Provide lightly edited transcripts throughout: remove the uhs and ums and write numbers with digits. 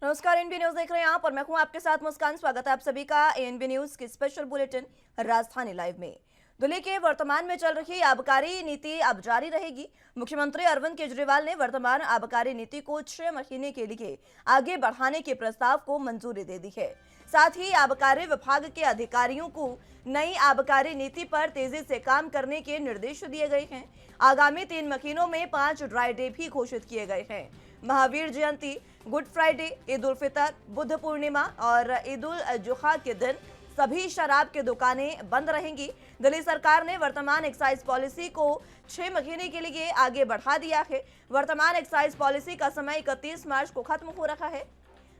नमस्कार, ANB news देख रहे हैं आप और मैं हूं आपके साथ मुस्कान। स्वागत है आप सभी का एएनबी न्यूज की स्पेशल बुलेटिन राजधानी लाइव में। दिल्ली के वर्तमान में चल रही आबकारी नीति अब जारी रहेगी। मुख्यमंत्री अरविंद केजरीवाल ने वर्तमान आबकारी नीति को 6 महीने के लिए आगे बढ़ाने के प्रस्ताव को मंजूरी दे दी है। साथ ही आबकारी विभाग के अधिकारियों को नई आबकारी नीति पर तेजी से काम करने के निर्देश दिए गए हैं। आगामी 3 महीनों में 5 ड्राई डे भी घोषित किए गए हैं। महावीर जयंती, गुड फ्राइडे, ईद उल फितर, बुद्ध पूर्णिमा और ईद उल जुहा के दिन सभी शराब की दुकानें बंद रहेंगी। दिल्ली सरकार ने वर्तमान एक्साइज पॉलिसी को 6 महीने के लिए आगे बढ़ा दिया है। वर्तमान एक्साइज पॉलिसी का समय 31 मार्च को खत्म हो रहा है,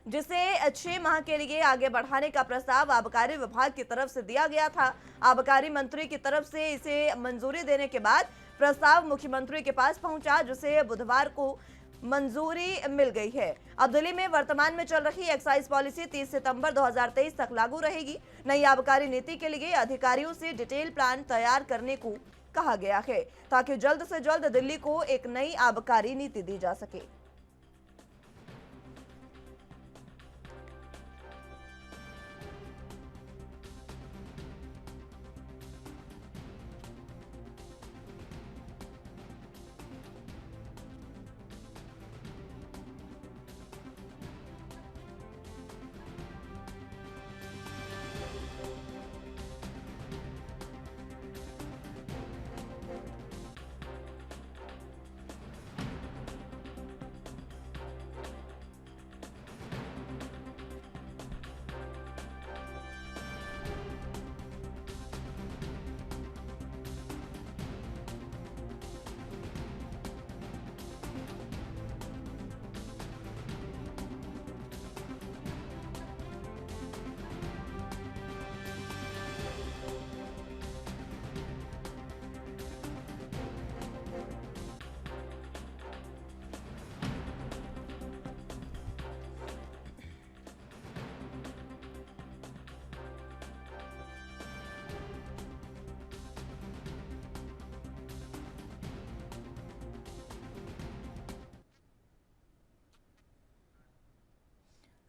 जिसे 6 माह के लिए आगे बढ़ाने का प्रस्ताव आबकारी विभाग की तरफ से दिया गया था। आबकारी मंत्री की तरफ से इसे मंजूरी देने के बाद प्रस्ताव मुख्यमंत्री के पास पहुंचा, जिसे बुधवार को मंजूरी मिल गई है। अब दिल्ली में वर्तमान में चल रही एक्साइज पॉलिसी 30 सितंबर 2023 तक लागू रहेगी। नई आबकारी नीति के लिए अधिकारियों से डिटेल प्लान तैयार करने को कहा गया है, ताकि जल्द से जल्द दिल्ली को एक नई आबकारी नीति दी जा सके।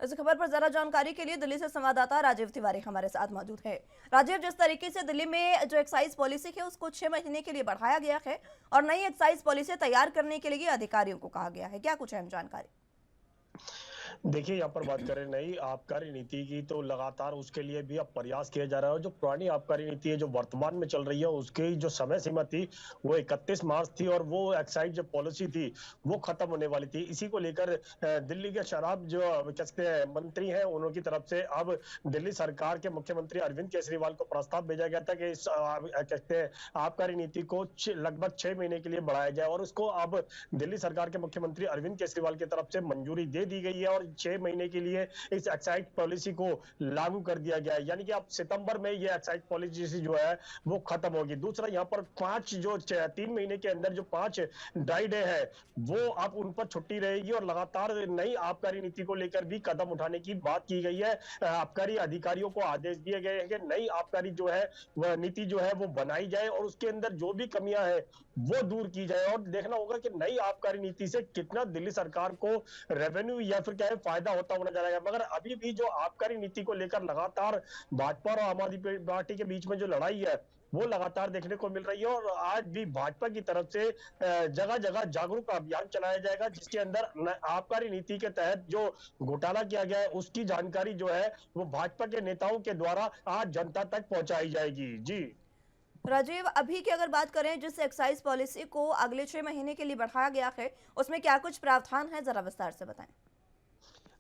इस खबर पर ज्यादा जानकारी के लिए दिल्ली से संवाददाता राजीव तिवारी हमारे साथ मौजूद है। राजीव, जिस तरीके से दिल्ली में जो एक्साइज पॉलिसी है उसको 6 महीने के लिए बढ़ाया गया है और नई एक्साइज पॉलिसी तैयार करने के लिए अधिकारियों को कहा गया है, क्या कुछ अहम जानकारी? देखिए, यहाँ पर बात करें नई आबकारी नीति की, तो लगातार उसके लिए भी अब प्रयास किया जा रहा है। जो पुरानी आबकारी नीति है जो वर्तमान में चल रही है, उसकी जो समय सीमा थी वो 31 मार्च थी और वो एक्साइज जो पॉलिसी थी वो खत्म होने वाली थी। इसी को लेकर दिल्ली के शराब जो कहते हैं मंत्री हैं, उनकी तरफ से अब दिल्ली सरकार के मुख्यमंत्री अरविंद केजरीवाल को प्रस्ताव भेजा गया था कि इस कहते हैं आबकारी नीति को लगभग 6 महीने के लिए बढ़ाया जाए और उसको अब दिल्ली सरकार के मुख्यमंत्री अरविंद केजरीवाल की तरफ से मंजूरी दे दी गई है और 6 महीने के लिए इस एक्साइज पॉलिसी को लागू कर दिया गया है। यानी कि अब सितंबर में ये एक्साइज पॉलिसी जो है वो खत्म होगी। दूसरा, यहाँ पर 3 महीने के अंदर जो 5 ड्राई डे है वो अब उन पर छुट्टी रहेगी और लगातार नई आबकारी नीति को लेकर भी कदम उठाने की बात की गई है। आबकारी अधिकारियों को आदेश दिए गए हैं कि नई आबकारी जो है वह नीति जो है वो बनाई जाए और उसके अंदर जो भी कमियां है वो दूर की जाए। और देखना होगा कि नई आबकारी नीति से कितना दिल्ली सरकार को रेवेन्यू या फिर क्या है फायदा होता हुआ नजर आएगा। मगर अभी भी जो आबकारी नीति को लेकर लगातार भाजपा और आम आदमी पार्टी के बीच में जो लड़ाई है वो लगातार देखने को मिल रही है और आज भी भाजपा की तरफ से जगह जगह जागरूक अभियान चलाया जाएगा, जिसके अंदर आबकारी नीति के तहत जो घोटाला किया गया है उसकी जानकारी जो है वो भाजपा के नेताओं के द्वारा आज जनता तक पहुंचाई जाएगी। जी राजीव, अभी की अगर बात करें, जिस एक्साइज पॉलिसी को अगले 6 महीने के लिए बढ़ाया गया है उसमें क्या कुछ प्रावधान है, जरा विस्तार से बताएं।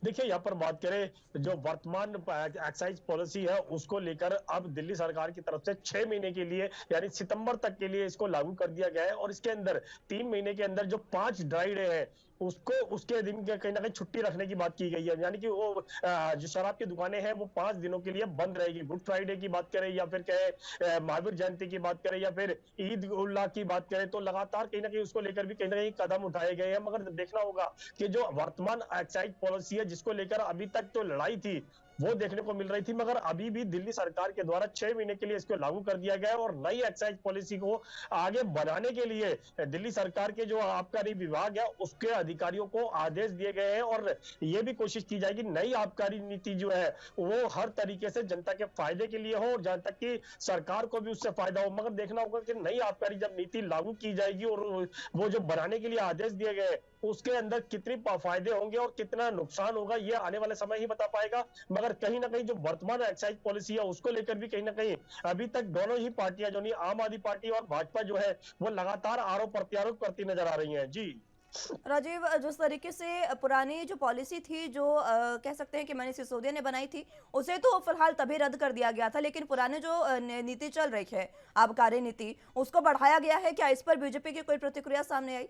देखिए, यहाँ पर बात करें जो वर्तमान एक्साइज पॉलिसी है उसको लेकर अब दिल्ली सरकार की तरफ से 6 महीने के लिए यानी सितंबर तक के लिए इसको लागू कर दिया गया है और इसके अंदर 3 महीने के अंदर जो 5 ड्राई डे है उसको उसके दिन कहीं ना कहीं छुट्टी रखने की बात की गई है। यानी कि वो जो शराब की दुकानें हैं वो 5 दिनों के लिए बंद रहेगी। गुड फ्राइडे की बात करें या फिर कहे महावीर जयंती की बात करें या फिर ईद उल्लाह की बात करें, तो लगातार कहीं ना कहीं उसको लेकर भी कहीं ना कहीं कदम उठाए गए हैं। मगर देखना होगा कि जो वर्तमान एक्साइज पॉलिसी है जिसको लेकर अभी तक तो लड़ाई थी वो देखने को मिल रही थी, मगर अभी भी दिल्ली सरकार के द्वारा 6 महीने के लिए इसको लागू कर दिया गया है और नई एक्साइज पॉलिसी को आगे बढ़ाने के लिए दिल्ली सरकार के जो आबकारी विभाग है उसके अधिकारियों को आदेश दिए गए हैं और ये भी कोशिश की जाएगी नई आबकारी नीति जो है वो हर तरीके से जनता के फायदे के लिए हो और जहां तक कि सरकार को भी उससे फायदा हो। मगर देखना होगा कि नई आबकारी जब नीति लागू की जाएगी और वो जो बनाने के लिए आदेश दिए गए उसके अंदर कितनी फायदे होंगे और कितना नुकसान होगा ये आने वाले समय ही बता पाएगा। मगर कहीं ना कहीं जो वर्तमान एक्साइज पॉलिसी है उसको लेकर भी कहीं ना कहीं अभी तक दोनों ही पार्टियां जो नहीं आम आदमी पार्टी और भाजपा जो है वो लगातार आरोप प्रत्यारोप करती नजर आ रही है। जी राजीव, जिस तरीके से पुरानी जो पॉलिसी थी जो कह सकते हैं कि मनीष सिसोदिया ने बनाई थी, उसे तो फिलहाल तभी रद्द कर दिया गया था, लेकिन पुराने जो नीति चल रही है आबकारी नीति, उसको बढ़ाया गया है। क्या इस पर बीजेपी की कोई प्रतिक्रिया सामने आई?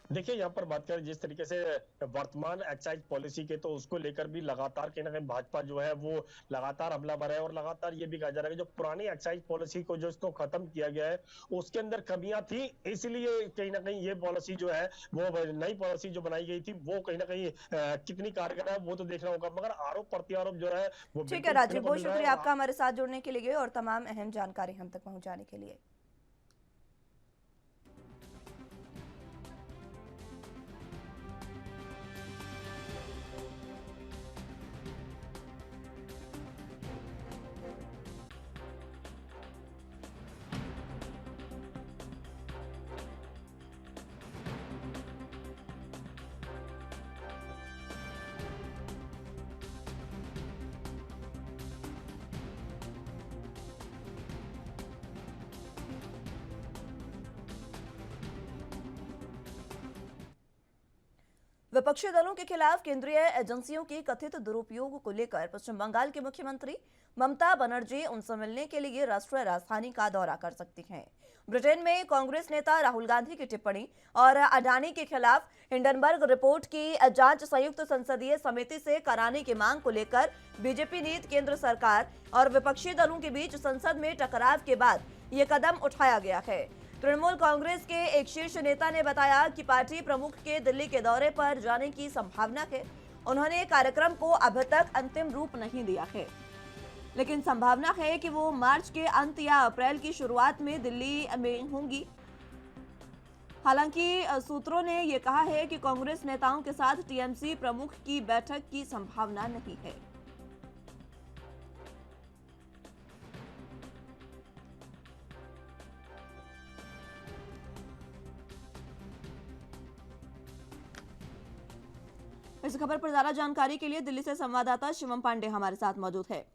देखिए यहाँ पर बात करें जिस तरीके से वर्तमान एक्साइज पॉलिसी के तो उसको लेकर भी लगातार कहीं ना कहीं भाजपा जो है वो लगातार हमलावर है और लगातार ये भी कहा जा रहा है कि जो पुरानी एक्साइज पॉलिसी को जो इसको खत्म किया गया है उसके अंदर कमियां थी, इसलिए कहीं ना कहीं ये पॉलिसी जो है वो नई पॉलिसी जो बनाई गई थी वो कहीं ना कहीं कितनी कारगर है वो तो देखना होगा। मगर आरोप प्रत्यारोप जो है वो ठीक है बिल्कुल देखने राजीव, को बहुत मिल रहा है शुक्रिया और आपका हमारे साथ जुड़ने के लिए और तमाम अहम जानकारी हम तक पहुंचाने के लिए। विपक्षी दलों के खिलाफ केंद्रीय एजेंसियों के कथित दुरुपयोग को लेकर पश्चिम बंगाल के मुख्यमंत्री ममता बनर्जी उनसे मिलने के लिए राष्ट्रीय राजधानी का दौरा कर सकती हैं। ब्रिटेन में कांग्रेस नेता राहुल गांधी की टिप्पणी और अडानी के खिलाफ हिंडनबर्ग रिपोर्ट की जांच संयुक्त संसदीय समिति से कराने की मांग को लेकर बीजेपी नीति केंद्र सरकार और विपक्षी दलों के बीच संसद में टकराव के बाद ये कदम उठाया गया है। तृणमूल कांग्रेस के एक शीर्ष नेता ने बताया कि पार्टी प्रमुख के दिल्ली के दौरे पर जाने की संभावना है। उन्होंने कार्यक्रम को अभी तक अंतिम रूप नहीं दिया है, लेकिन संभावना है कि वो मार्च के अंत या अप्रैल की शुरुआत में दिल्ली में होंगी। हालांकि सूत्रों ने ये कहा है कि कांग्रेस नेताओं के साथ टीएमसी प्रमुख की बैठक की संभावना नहीं है। इस खबर पर ज्यादा जानकारी के लिए दिल्ली से संवाददाता शिवम पांडे हमारे साथ मौजूद है।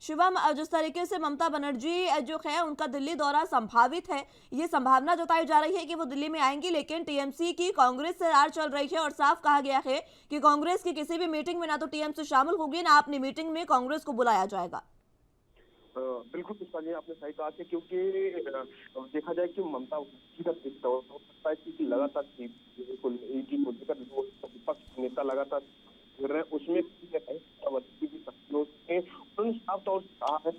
शिवम, जिस तरीके से ममता बनर्जी जो है उनका दिल्ली दौरा संभावित है, ये संभावना जताई जा रही है कि वो दिल्ली में आएंगी, लेकिन टीएमसी की कांग्रेस से रार चल रही है और साफ कहा गया है कि कांग्रेस की किसी भी मीटिंग में ना तो टीएमसी शामिल होगी ना अपनी मीटिंग में कांग्रेस को बुलाया जाएगा। बिल्कुल पुष्पा जी, आपने सही कहा कि क्योंकि देखा जाए कि ममता जी का दौर हो सकता है कि लगातार एक ही मुद्दे पर विपक्ष नेता लगातार घिर रहे हैं, उसमें उन्होंने साफ तौर से कहा है,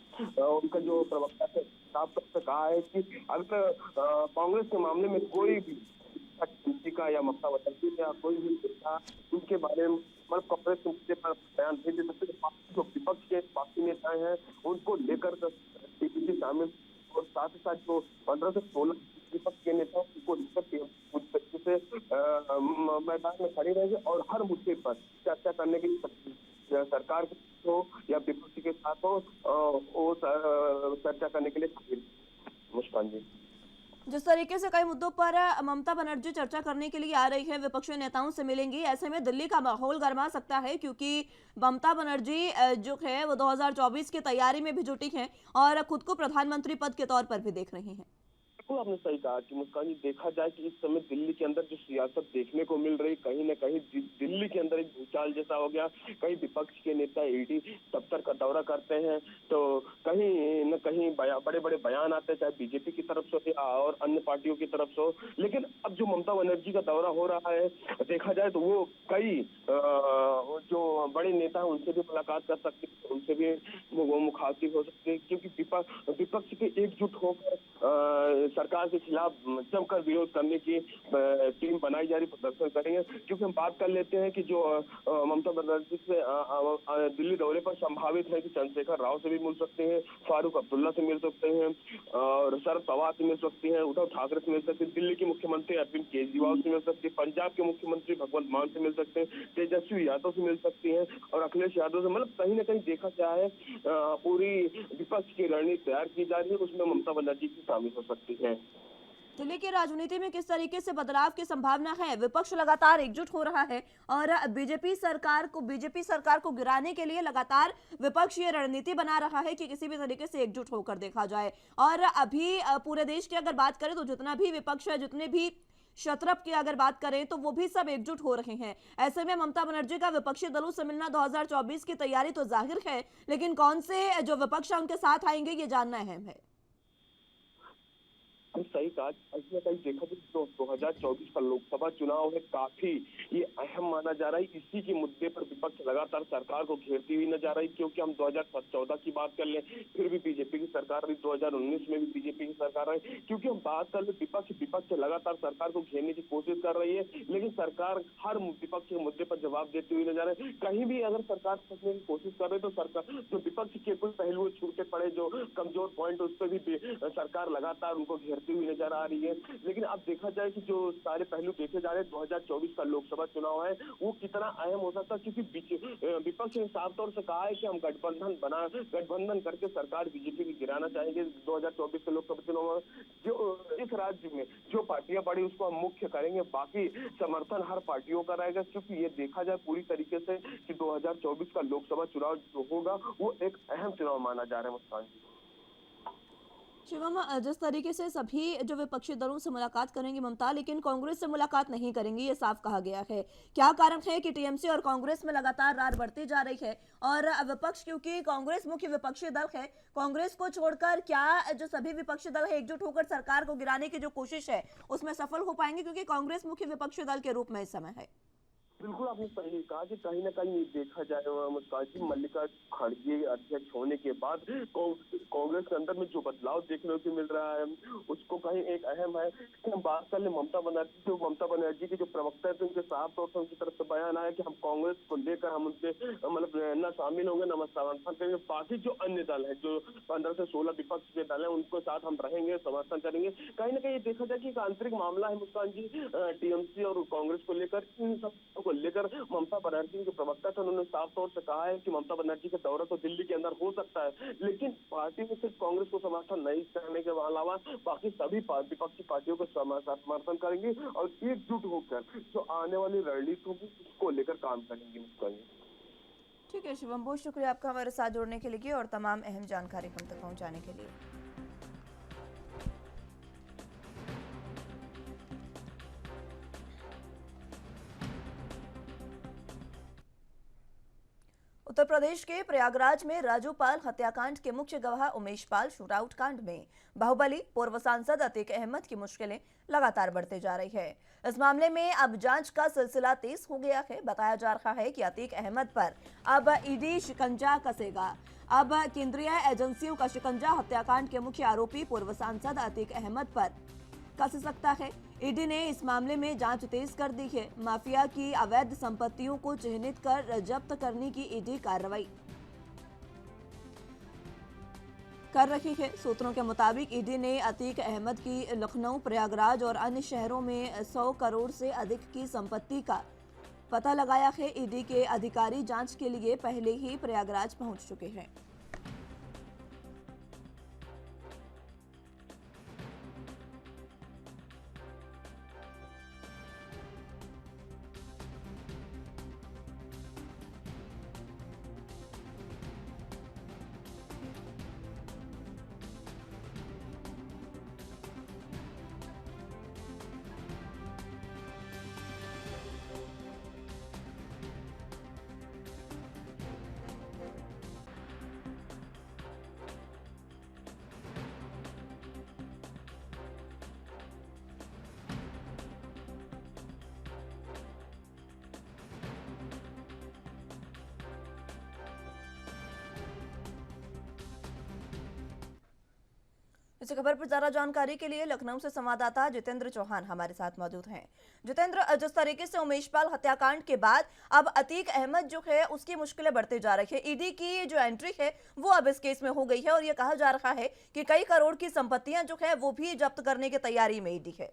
उनका जो प्रवक्ता है साफ तौर से कहा है कि अगर कांग्रेस के मामले में कोई भी का या ममता बनर्जी या कोई भी नेता उनके बारे में मतलब कांग्रेस के मुद्दे पर बयान भेज दे सकते, जो विपक्ष के पार्टी नेताएं हैं उनको लेकर टीपीसी शामिल और साथ ही साथ जो 15 से 16 विपक्ष के नेता उनको लेकर से मैदान में खड़े रहेंगे और हर मुद्दे पर चर्चा करने के लिए सरकार हो या विपक्ष के साथ हो वो चर्चा करने के लिए मुस्कान जी। जिस तरीके से कई मुद्दों पर ममता बनर्जी चर्चा करने के लिए आ रही है, विपक्षी नेताओं से मिलेंगी, ऐसे में दिल्ली का माहौल गर्मा सकता है क्योंकि ममता बनर्जी जो है वो 2024 की तैयारी में भी जुटी हैं और खुद को प्रधानमंत्री पद के तौर पर भी देख रही हैं। बिल्कुल आपने सही कहा कि मुस्कान जी, देखा जाए कि इस समय दिल्ली के अंदर जो सियासत देखने को मिल रही, कहीं न कहीं दिल्ली के अंदर एक भूचाल जैसा हो गया। कहीं विपक्ष के नेता ईडी दफ्तर का दौरा करते हैं तो कहीं न कहीं बड़े बड़े बयान आते हैं, चाहे बीजेपी की तरफ से और अन्य पार्टियों की तरफ से हो। लेकिन अब जो ममता बनर्जी का दौरा हो रहा है, देखा जाए तो वो कई जो बड़े नेता हैं उनसे भी मुलाकात कर सकते हैं, उनसे भी वो मुखातिब हो सकते हैं, क्योंकि विपक्ष के एकजुट होकर सरकार के खिलाफ जमकर विरोध करने की टीम बनाई जा रही, प्रदर्शन करेंगे। क्योंकि हम बात कर लेते हैं कि जो ममता बनर्जी से दिल्ली दौरे पर संभावित है कि चंद्रशेखर राव से भी मिल सकते हैं, फारूक अब्दुल्ला से मिल सकते हैं और शरद पवार से मिल सकती हैं, उद्धव ठाकरे से मिल सकते हैं, दिल्ली के मुख्यमंत्री अरविंद केजरीवाल से मिल सकते हैं, पंजाब के मुख्यमंत्री भगवंत मान से मिल सकते हैं, तेजस्वी यादव से मिल सकती हैं और अखिलेश यादव से। मतलब कहीं ना कहीं देखा जाए पूरी विपक्ष की रणनीति तैयार की जा रही है, उसमें ममता बनर्जी की शामिल हो सकती है। दिल्ली की राजनीति में किस तरीके से बदलाव की संभावना है? विपक्ष लगातार एकजुट हो रहा है और बीजेपी सरकार को गिराने के लिए लगातार विपक्ष ये रणनीति बना रहा है कि किसी भी तरीके से एकजुट होकर देखा जाए। और अभी पूरे देश की अगर बात करें तो जितना भी विपक्ष है, जितने भी शतरफ की अगर बात करें तो वो भी सब एकजुट हो रहे हैं। ऐसे में ममता बनर्जी का विपक्षी दलों से मिलना 2024 की तैयारी तो जाहिर है, लेकिन कौन से जो विपक्ष है उनके साथ आएंगे ये जानना अहम है। सही कहा, इसमें कहीं देखा तो 2024 का लोकसभा चुनाव है, काफी ये अहम माना जा रहा है। इसी के मुद्दे पर विपक्ष लगातार सरकार को घेरती हुई नजर आ रही, क्योंकि हम 2014 की बात कर लें, फिर भी बीजेपी की सरकार रही, 2019 में भी बीजेपी की सरकार रही। क्योंकि हम बात कर ले विपक्ष लगातार सरकार को घेरने की कोशिश कर रही है, लेकिन सरकार हर विपक्ष के मुद्दे पर जवाब देती हुई नजर आ रही है। कहीं भी अगर सरकार फंसने की कोशिश कर रही है तो सरकार जो विपक्ष के कुछ पहलू छूटे पड़े, जो कमजोर पॉइंट, उस पर भी सरकार लगातार उनको घेरती हुई नजर आ रही है। लेकिन अब देखा जाए कि जो सारे पहलू देखे जा रहे हैं, 2024 का लोकसभा चुनाव है वो कितना अहम हो सकता है, क्योंकि विपक्ष ने साफ तौर से कहा है कि हम गठबंधन करके सरकार बीजेपी की गिराना चाहेंगे। 2024 के लोकसभा चुनाव में जो इस राज्य में जो पार्टियां बड़ी उसको हम मुख्य करेंगे, बाकी समर्थन हर पार्टियों का रहेगा। क्योंकि ये देखा जाए पूरी तरीके से कि 2024 का लोकसभा चुनाव जो होगा वो एक अहम चुनाव माना जा रहा है। मुस्कान जी, शिवम, जिस तरीके से सभी जो विपक्षी दलों से मुलाकात करेंगी ममता, लेकिन कांग्रेस से मुलाकात नहीं करेंगी, ये साफ कहा गया है। क्या कारण है कि टीएमसी और कांग्रेस में लगातार रार बढ़ती जा रही है? और विपक्ष, क्योंकि कांग्रेस मुख्य विपक्षी दल है, कांग्रेस को छोड़कर क्या जो सभी विपक्षी दल है एकजुट होकर सरकार को गिराने की जो कोशिश है उसमें सफल हो पाएंगे? क्योंकि कांग्रेस मुख्य विपक्षी दल के रूप में इस समय है। बिल्कुल आपने सही कहा कि कहीं ना कहीं देखा जाए मुस्कान जी, मल्लिकार्जुन खड़गे अध्यक्ष होने के बाद कांग्रेस के अंदर में जो बदलाव देखने को मिल रहा है उसको कहीं एक अहम है कि हम बात कर ले ममता बनर्जी के जो प्रवक्ता है तो उनके साफ तौर पर उनकी तरफ से बयान आया कि हम कांग्रेस को लेकर हम उनसे मतलब न शामिल होंगे, न समर्थन करेंगे। बाकी जो अन्य दल है, जो 15 से 16 विपक्ष के दल है, उनके साथ हम रहेंगे, समर्थन करेंगे। कहीं ना कहीं देखा जाए कि एक आंतरिक मामला है मुस्कान जी, टीएमसी और कांग्रेस को लेकर। इन सब को लेकर ममता बनर्जी के प्रवक्ता थे, उन्होंने साफ तौर से कहा है कि ममता बनर्जी का दौरा तो दिल्ली के अंदर हो सकता है, लेकिन पार्टी में सिर्फ कांग्रेस को समर्थन नहीं करने के अलावा बाकी सभी विपक्षी पार्टियों को समर्थन करेंगे और एकजुट होकर जो आने वाली रणनीति होगी उसको लेकर काम करेंगे। ठीक है शिवम, बहुत शुक्रिया आपका हमारे साथ जुड़ने के लिए और तमाम अहम जानकारी हम तक पहुंचाने के लिए। उत्तर प्रदेश के प्रयागराज में राजूपाल हत्याकांड के मुख्य गवाह उमेश पाल शूटआउट कांड में बाहुबली पूर्व सांसद अतीक अहमद की मुश्किलें लगातार बढ़ते जा रही है। इस मामले में अब जांच का सिलसिला तेज हो गया है। बताया जा रहा है कि अतीक अहमद पर अब ईडी शिकंजा कसेगा। अब केंद्रीय एजेंसियों का शिकंजा हत्याकांड के मुख्य आरोपी पूर्व सांसद अतीक अहमद पर कस सकता है। ईडी ने इस मामले में जांच तेज कर दी है। माफिया की अवैध संपत्तियों को चिन्हित कर जब्त करने की ईडी कार्रवाई कर रही है। सूत्रों के मुताबिक ईडी ने अतीक अहमद की लखनऊ, प्रयागराज और अन्य शहरों में 100 करोड़ से अधिक की संपत्ति का पता लगाया है। ईडी के अधिकारी जांच के लिए पहले ही प्रयागराज पहुंच चुके हैं। इस खबर पर ज्यादा जानकारी के लिए लखनऊ से संवाददाता जितेंद्र चौहान हमारे साथ मौजूद हैं। जितेंद्र, जिस तरीके से उमेश पाल हत्याकांड के बाद अब अतीक अहमद जो है उसकी मुश्किलें बढ़ती जा रही है, ईडी की जो एंट्री है वो अब इस केस में हो गई है और ये कहा जा रहा है कि कई करोड़ की संपत्तियां जो है वो भी जब्त करने की तैयारी में ईडी है।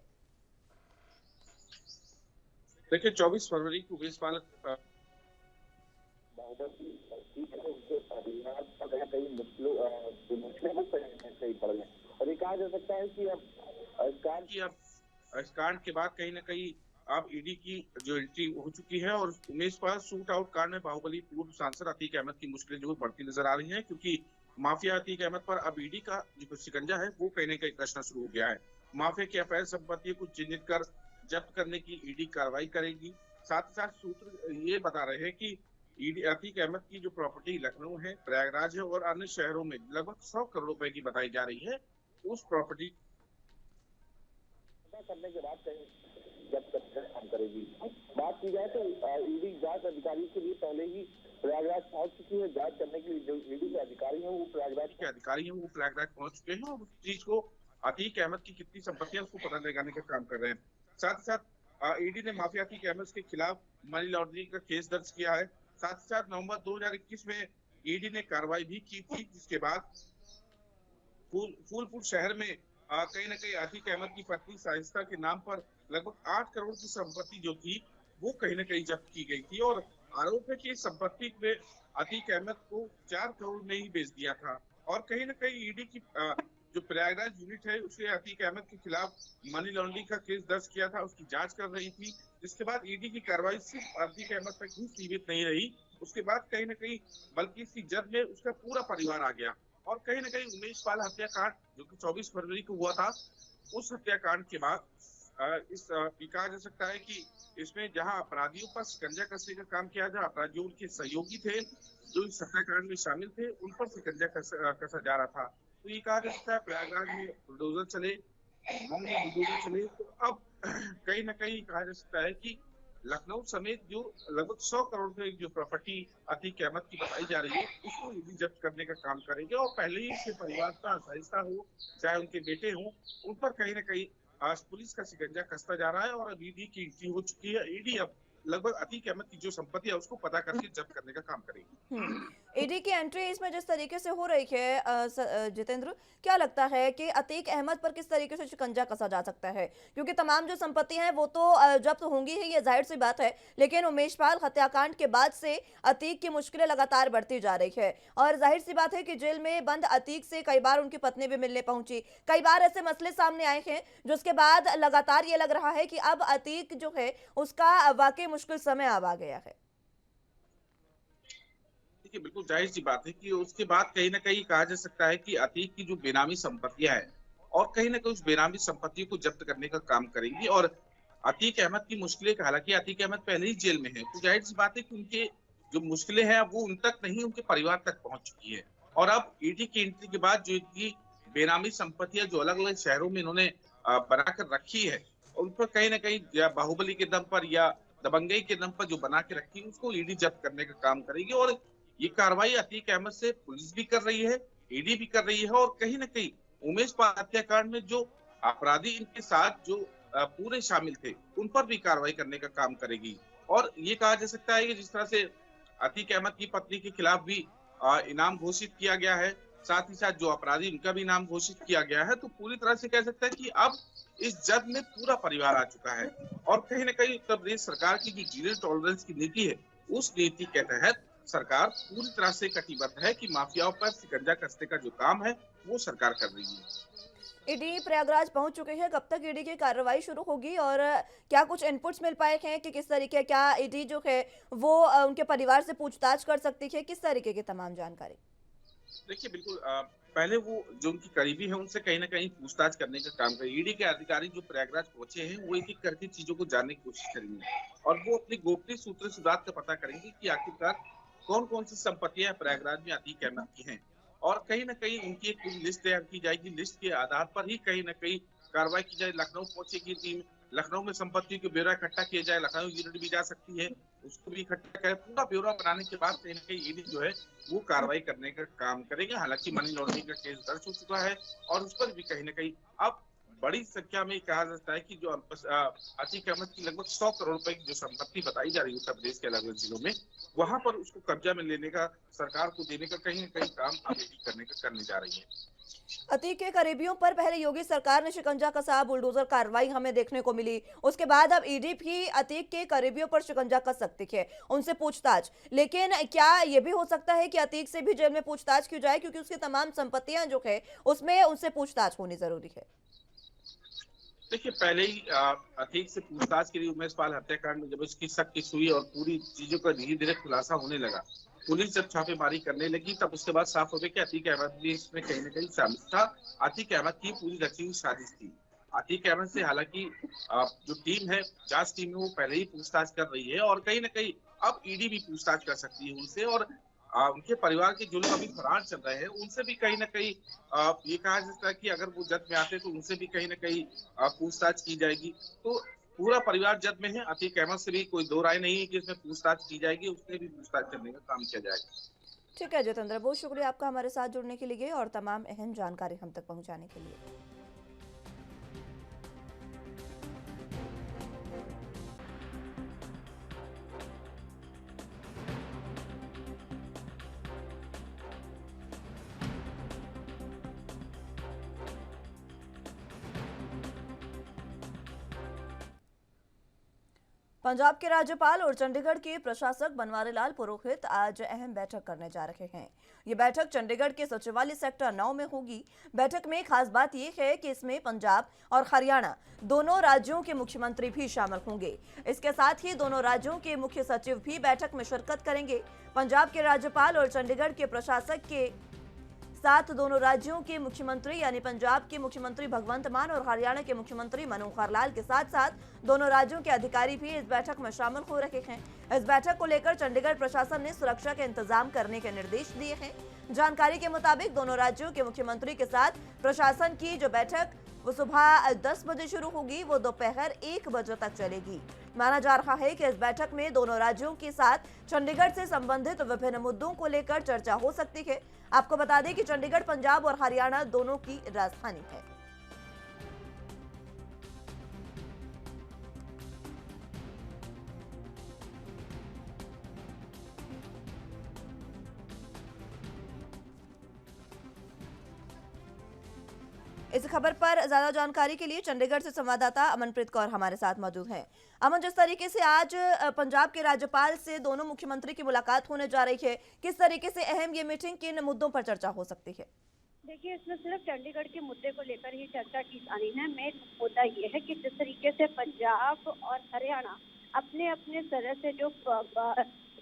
देखिए 24 फरवरी को उमेश पाल और ये कहा जा सकता है कि अब इस कांड के बाद कहीं ना कहीं अब ईडी की जो एंट्री हो चुकी है और उमेश पाल शूट आउट कांड में बाहुबली पूर्व सांसद अतीक अहमद की मुश्किलें जो बढ़ती नजर आ रही हैं, क्योंकि माफिया अतीक अहमद पर अब ईडी का जो शिकंजा है वो कहीं ना कहीं कसना शुरू हो गया है। माफिया की अवैध संपत्ति को चिन्हित कर जब्त करने की ईडी कार्रवाई करेगी। साथ ही साथ सूत्र ये बता रहे हैं कि ईडी अतीक अहमद की जो प्रॉपर्टी लखनऊ है, प्रयागराज है और अन्य शहरों में लगभग 100 करोड़ रुपए की बताई जा रही है। उस प्रॉपर्टी करने के बाद जब तक काम करेगी। बात की जाए तो ईडी जांच अधिकारी के लिए पहले ही प्रयागराज पहुंच चुकी है। जांच करने के लिए जो ईडी के अधिकारी हैं वो प्रयागराज पहुंच चुके हैं और उस चीज को अतीक अहमद की कितनी संपत्ति है उसको पता लगाने का काम कर रहे हैं। साथ ही साथ ईडी ने माफिया अतीक अहमद के खिलाफ मनी लॉन्ड्रिंग का केस दर्ज किया है। साथ ही साथ नवंबर 2021 में ईडी ने कार्रवाई भी की थी, जिसके बाद फूलपुर शहर में कहीं न कहीं अतीक अहमद की पत्नी शाइस्ता के नाम पर लगभग 8 करोड़ की संपत्ति जो थी वो कहीं न कहीं जब्त की गई थी और आरोप है कि इस संपत्ति में अतीक अहमद को 4 करोड़ में ही बेच दिया था। और कहीं न कहीं ईडी की जो प्रयागराज यूनिट है उसने अतीक अहमद के खिलाफ मनी लॉन्ड्रिंग का केस दर्ज किया था, उसकी जांच कर रही थी। जिसके बाद ईडी की कार्रवाई सिर्फ अतीक अहमद तक ही सीमित नहीं रही, उसके बाद कहीं न कहीं बल्कि इसकी जद में उसका पूरा परिवार आ गया। और कहीं न कहीं उमेश पाल हत्याकांड जो कि 24 फरवरी को हुआ था, उस हत्याकांड के बाद कहा जा सकता है कि इसमें जहां अपराधियों पर शिकंजा कसने का काम किया, जहां अपराधियों उनके सहयोगी थे जो इस हत्याकांड में शामिल थे, उन पर शिकंजा कसा जा रहा था। तो ये कहा जा सकता है प्रयागराज में बुलडोजर चले तो अब कहीं ना कहीं कहा जा सकता है कि लखनऊ समेत जो लगभग 100 करोड़ की जो प्रॉपर्टी अतीक अहमद की बताई जा रही है उसको ईडी जब्त करने का काम करेंगे। और पहले ही उसके परिवार का शाइस्ता हो चाहे उनके बेटे हो, उन पर कहीं ना कहीं आज पुलिस का शिकंजा कसता जा रहा है और अब ईडी की एंट्री हो चुकी है। ईडी अब लगभग अतीक अहमद की जो संपत्ति है उसको पता करके जब्त करने का काम करेगी। ईडी की एंट्री इसमें जिस तरीके से हो रही है जितेंद्र, क्या लगता है कि अतीक अहमद पर किस तरीके से शिकंजा कसा जा सकता है? क्योंकि तमाम जो संपत्ति हैं वो तो जब्त होंगी ही, ये जाहिर सी बात है, लेकिन उमेश पाल हत्याकांड के बाद से अतीक की मुश्किलें लगातार बढ़ती जा रही है और जाहिर सी बात है कि जेल में बंद अतीक से कई बार उनकी पत्नी भी मिलने पहुंची, कई बार ऐसे मसले सामने आए हैं जिसके बाद लगातार ये लग रहा है कि अब अतीक जो है उसका वाकई मुश्किल समय अब आ गया है। देखिए बिल्कुल जाहिर सी बात है कि उसके बाद कहीं ना कहीं कहा जा सकता है कि अतीक की जो बेनामी संपत्तियां हैं और कहीं ना कहीं उस बेनामी संपत्तियों को जब्त करने का काम करेंगी। और अतीक अहमद की मुश्किलें, हालांकि अतीक अहमद पहले ही जेल में है, तो जाहिर सी बात है कि उनके जो मुश्किलें हैं वो उन तक नहीं, उनके परिवार तक पहुंच चुकी है। और अब ईडी की एंट्री के बाद जो इनकी बेनामी संपत्तियां जो अलग अलग शहरों में इन्होंने बनाकर रखी है, उन पर कहीं ना कहीं या बाहुबली के दम पर या दबंगई के दम पर जो बना के रखी है उसको ईडी जब्त करने का काम करेगी। और ये कार्रवाई अतीक अहमद से पुलिस भी कर रही है, ईडी भी कर रही है और कहीं ना कहीं उमेश पाल हत्याकांड में जो अपराधी इनके साथ जो पूरे शामिल थे उन पर भी कार्रवाई करने का काम करेगी। और ये कहा जा सकता है कि जिस तरह से अतीक अहमद की पत्नी के खिलाफ भी इनाम घोषित किया गया है, साथ ही साथ जो अपराधी उनका भी इनाम घोषित किया गया है, तो पूरी तरह से कह सकता है कि अब इस जद में पूरा परिवार आ चुका है। और कहीं ना कहीं उत्तर प्रदेश सरकार की जो जीरो टॉलरेंस की नीति है उस नीति के तहत सरकार पूरी तरह से कटिबद्ध है कि माफियाओं पर शिकंजा कसने का जो काम है वो सरकार कर रही है। ईडी प्रयागराज पहुंच चुके हैं, कब तक ईडी की कार्रवाई शुरू होगी और क्या कुछ इनपुट्स मिल पाए हैं कि किस तरीके, क्या ईडी जो है वो उनके परिवार से पूछताछ कर सकती है, किस तरीके की तमाम जानकारी? देखिए बिल्कुल पहले वो जो उनकी करीबी है उनसे कहीं ना कहीं पूछताछ करने का काम करें। ईडी के अधिकारी जो प्रयागराज पहुंचे हैं वो एक एक करके चीजों को जानने की कोशिश करेंगे और वो अपनी गोपनीय सूत्र से बात का पता करेंगे कि आखिरकार कौन कौन सी संपत्तियां प्रयागराज में अतीक अहमद की हैं। और कहीं ना कहीं उनकी एक पूरी लिस्ट तैयार की जाएगी, लिस्ट के आधार पर ही कहीं ना कहीं कार्रवाई की जाए। लखनऊ पहुंचेगी टीम, लखनऊ में संपत्ति का ब्यौरा इकट्ठा किया जाए, लखनऊ यूनिट भी जा सकती है, उसको भी इकट्ठा करें। पूरा ब्यौरा बनाने के बाद कहीं ना कहीं ईडी जो है वो कार्रवाई करने का काम करेगा। हालांकि मनी लॉन्ड्रिंग का केस दर्ज हो चुका है और उस पर भी कहीं ना कहीं अब बड़ी संख्या में कहा जाता है कि जो अतीक अहमद की लगभग 100 करोड़ रुपए की जो संपत्ति बताई जा रही है उत्तर प्रदेश के अलग अलग जिलों में, वहां पर उसको कब्जा में लेने का, सरकार को देने का कहीं ना कहीं काम करने जा रही है। अतीक के करीबियों पर पहले योगी सरकार ने शिकंजा कसा, बुलडोजर कार्रवाई हमें देखने को मिली। उसके बाद अब ईडी भी अतीक के करीबियों पर शिकंजा कस सकती है, उनसे पूछताछ। लेकिन क्या यह भी हो सकता है कि अतीक से भी जेल में पूछताछ की जाए, क्योंकि उसकी तमाम संपत्तियां जो है उसमें उनसे पूछताछ होनी जरूरी है? देखिए, पहले ही अतीक से पूछताछ के लिए उमेश पाल हत्याकांड में जब उसकी शक हुई और पूरी चीजों का धीरे धीरे खुलासा होने लगा, पुलिस जब छापेमारी करने लगी, तब उसके बाद साफ हो गया कि अतीक अहमद भी इसमें कहीं ना कहीं शामिल था। अतीक अहमद की पूरी रची हुई साजिश थी। अतीक अहमद से हालांकि जो टीम है, जांच टीम है, वो पहले ही पूछताछ कर रही है और कहीं ना कहीं अब ईडी भी पूछताछ कर सकती है उनसे। और उनके परिवार के जो लोग अभी फरार चल रहे हैं, उनसे भी कहीं ना कहीं ये कहा जाता है कि अगर वो जद में आते तो उनसे भी कहीं ना कहीं पूछताछ की जाएगी। तो पूरा परिवार जद में है। अतीक अहमद से भी कोई दो राय नहीं है कि इसमें पूछताछ की जाएगी, उससे भी पूछताछ करने का काम किया जाएगा। ठीक है जितेंद्र, बहुत शुक्रिया आपका हमारे साथ जुड़ने के लिए और तमाम अहम जानकारी हम तक पहुंचाने के लिए। पंजाब के राज्यपाल और चंडीगढ़ के प्रशासक बनवारी लाल पुरोहित आज अहम बैठक करने जा रहे हैं। ये बैठक चंडीगढ़ के सचिवालय सेक्टर 9 में होगी। बैठक में खास बात यह है कि इसमें पंजाब और हरियाणा दोनों राज्यों के मुख्यमंत्री भी शामिल होंगे। इसके साथ ही दोनों राज्यों के मुख्य सचिव भी बैठक में शिरकत करेंगे। पंजाब के राज्यपाल और चंडीगढ़ के प्रशासक के साथ दोनों राज्यों के मुख्यमंत्री यानी पंजाब के मुख्यमंत्री भगवंत मान और हरियाणा के मुख्यमंत्री मनोहर लाल के साथ साथ दोनों राज्यों के अधिकारी भी इस बैठक में शामिल हो रहे हैं। इस बैठक को लेकर चंडीगढ़ प्रशासन ने सुरक्षा के इंतजाम करने के निर्देश दिए हैं। जानकारी के मुताबिक दोनों राज्यों के मुख्यमंत्री के साथ प्रशासन की जो बैठक वो सुबह 10 बजे शुरू होगी, वो दोपहर 1 बजे तक चलेगी। माना जा रहा है कि इस बैठक में दोनों राज्यों के साथ चंडीगढ़ से संबंधित विभिन्न मुद्दों को लेकर चर्चा हो सकती है। आपको बता दें कि चंडीगढ़ पंजाब और हरियाणा दोनों की राजधानी है। इस खबर पर ज्यादा जानकारी के लिए चंडीगढ़ से संवाददाता अमनप्रीत कौर हमारे साथ मौजूद हैं। अमन, जिस तरीके से आज पंजाब के राज्यपाल से दोनों मुख्यमंत्री की मुलाकात होने जा रही है, किस तरीके से अहम ये मीटिंग किन मुद्दों पर चर्चा हो सकती है? देखिए, इसमें सिर्फ चंडीगढ़ के मुद्दे को लेकर ही चर्चा की जानी है। मेन मुद्दा ये है कि जिस तरीके से पंजाब और हरियाणा अपने अपने तरह से जो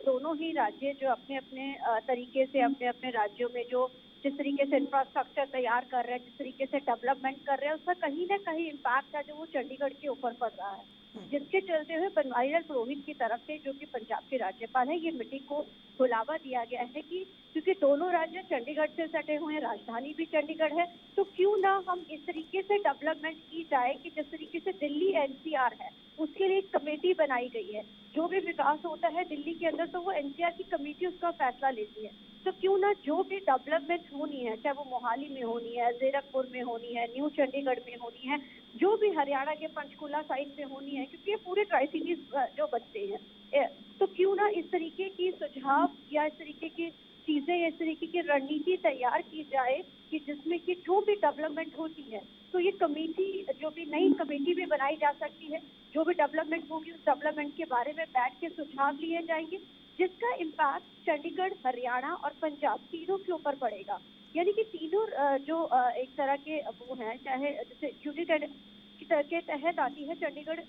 दोनों ही राज्य जो अपने अपने तरीके से अपने अपने राज्यों में जो जिस तरीके से इंफ्रास्ट्रक्चर तैयार कर रहे हैं, जिस तरीके से डेवलपमेंट कर रहे हैं, उसका कहीं ना कहीं इम्पैक्ट है जो वो चंडीगढ़ के ऊपर पड़ रहा है। जिसके चलते हुए बनवारी लाल पुरोहित की तरफ से, जो कि पंजाब के राज्यपाल है, ये मीटिंग को बुलावा दिया गया है कि क्योंकि दोनों राज्य चंडीगढ़ से सटे हुए हैं, राजधानी भी चंडीगढ़ है, तो क्यों ना हम इस तरीके से डेवलपमेंट की जाए कि जिस तरीके से दिल्ली एनसीआर है उसके लिए एक कमेटी बनाई गई है। जो भी विकास होता है दिल्ली के अंदर तो वो एनसीआर की कमेटी उसका फैसला लेती है। तो क्यों ना जो भी डेवलपमेंट होनी है, चाहे वो मोहाली में होनी है, जीरकपुर में होनी है, न्यू चंडीगढ़ में होनी है, जो भी हरियाणा के पंचकुला साइड में होनी है, क्योंकि ये पूरे ट्राई सिटीज जो बनते हैं, तो क्यों ना इस तरीके की सुझाव या इस तरीके की चीजें, इस तरीके की रणनीति तैयार की जाए कि जिसमें कि जो भी डेवलपमेंट होती है तो ये कमेटी, जो भी नई कमेटी भी बनाई जा सकती है, जो भी डेवलपमेंट होगी उस डेवलपमेंट के बारे में बैठ के सुझाव लिए जाएंगे, जिसका इम्पैक्ट चंडीगढ़, हरियाणा और पंजाब तीनों के ऊपर पड़ेगा। यानी कि तीनों जो एक तरह के वो हैं, चाहे जैसे यूनिट के तहत आती है चंडीगढ़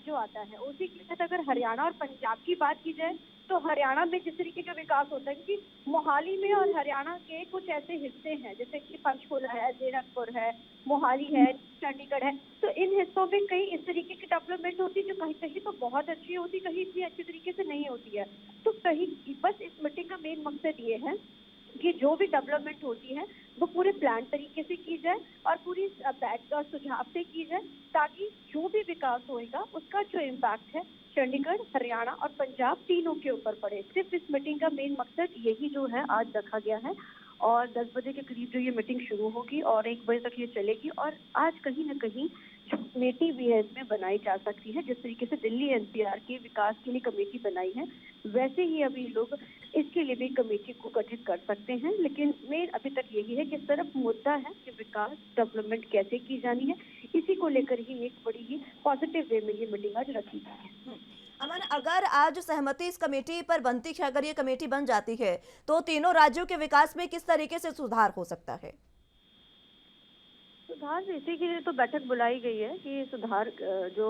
जो आता है, उसी के तहत अगर हरियाणा और पंजाब की बात की जाए तो हरियाणा में जिस तरीके का विकास होता है, क्योंकि मोहाली में और हरियाणा के कुछ ऐसे हिस्से हैं जैसे कि पंचकुला है, जीरकपुर है, मोहाली है, चंडीगढ़ है, तो इन हिस्सों में कई इस तरीके की डेवलपमेंट होती है जो कहीं कहीं तो बहुत अच्छी होती, कहीं इतनी अच्छी तरीके से नहीं होती है। तो कहीं बस इस मीटिंग का मेन मकसद ये है कि जो भी डेवलपमेंट होती है वो पूरे प्लान तरीके से की जाए और पूरी बैठ और सुझाव से की जाए, ताकि जो भी विकास होएगा उसका जो इम्पैक्ट है चंडीगढ़, हरियाणा और पंजाब तीनों के ऊपर पड़े। सिर्फ इस मीटिंग का मेन मकसद यही जो है आज रखा गया है और 10 बजे के करीब जो ये मीटिंग शुरू होगी और 1 बजे तक ये चलेगी। और आज कहीं न कहीं जो कमेटी भी है इसमें बनाई जा सकती है, जिस तरीके से दिल्ली एनसीआर के विकास के लिए कमेटी बनाई है, वैसे ही अभी लोग इसके लिए भी कमेटी को गठित कर सकते हैं। लेकिन मेन अभी तक यही है कि सिर्फ मुद्दा है कि विकास डेवलपमेंट कैसे की जानी है, इसी को लेकर ही एक बड़ी ही पॉजिटिव वे में ये मीटिंग आज रखी गई है। अमन, अगर आज सहमति इस कमेटी पर बनती है, अगर ये कमेटी बन जाती है, तो तीनों राज्यों के विकास में किस तरीके से सुधार हो सकता है? सुधार इसी के लिए तो बैठक बुलाई गई है कि सुधार जो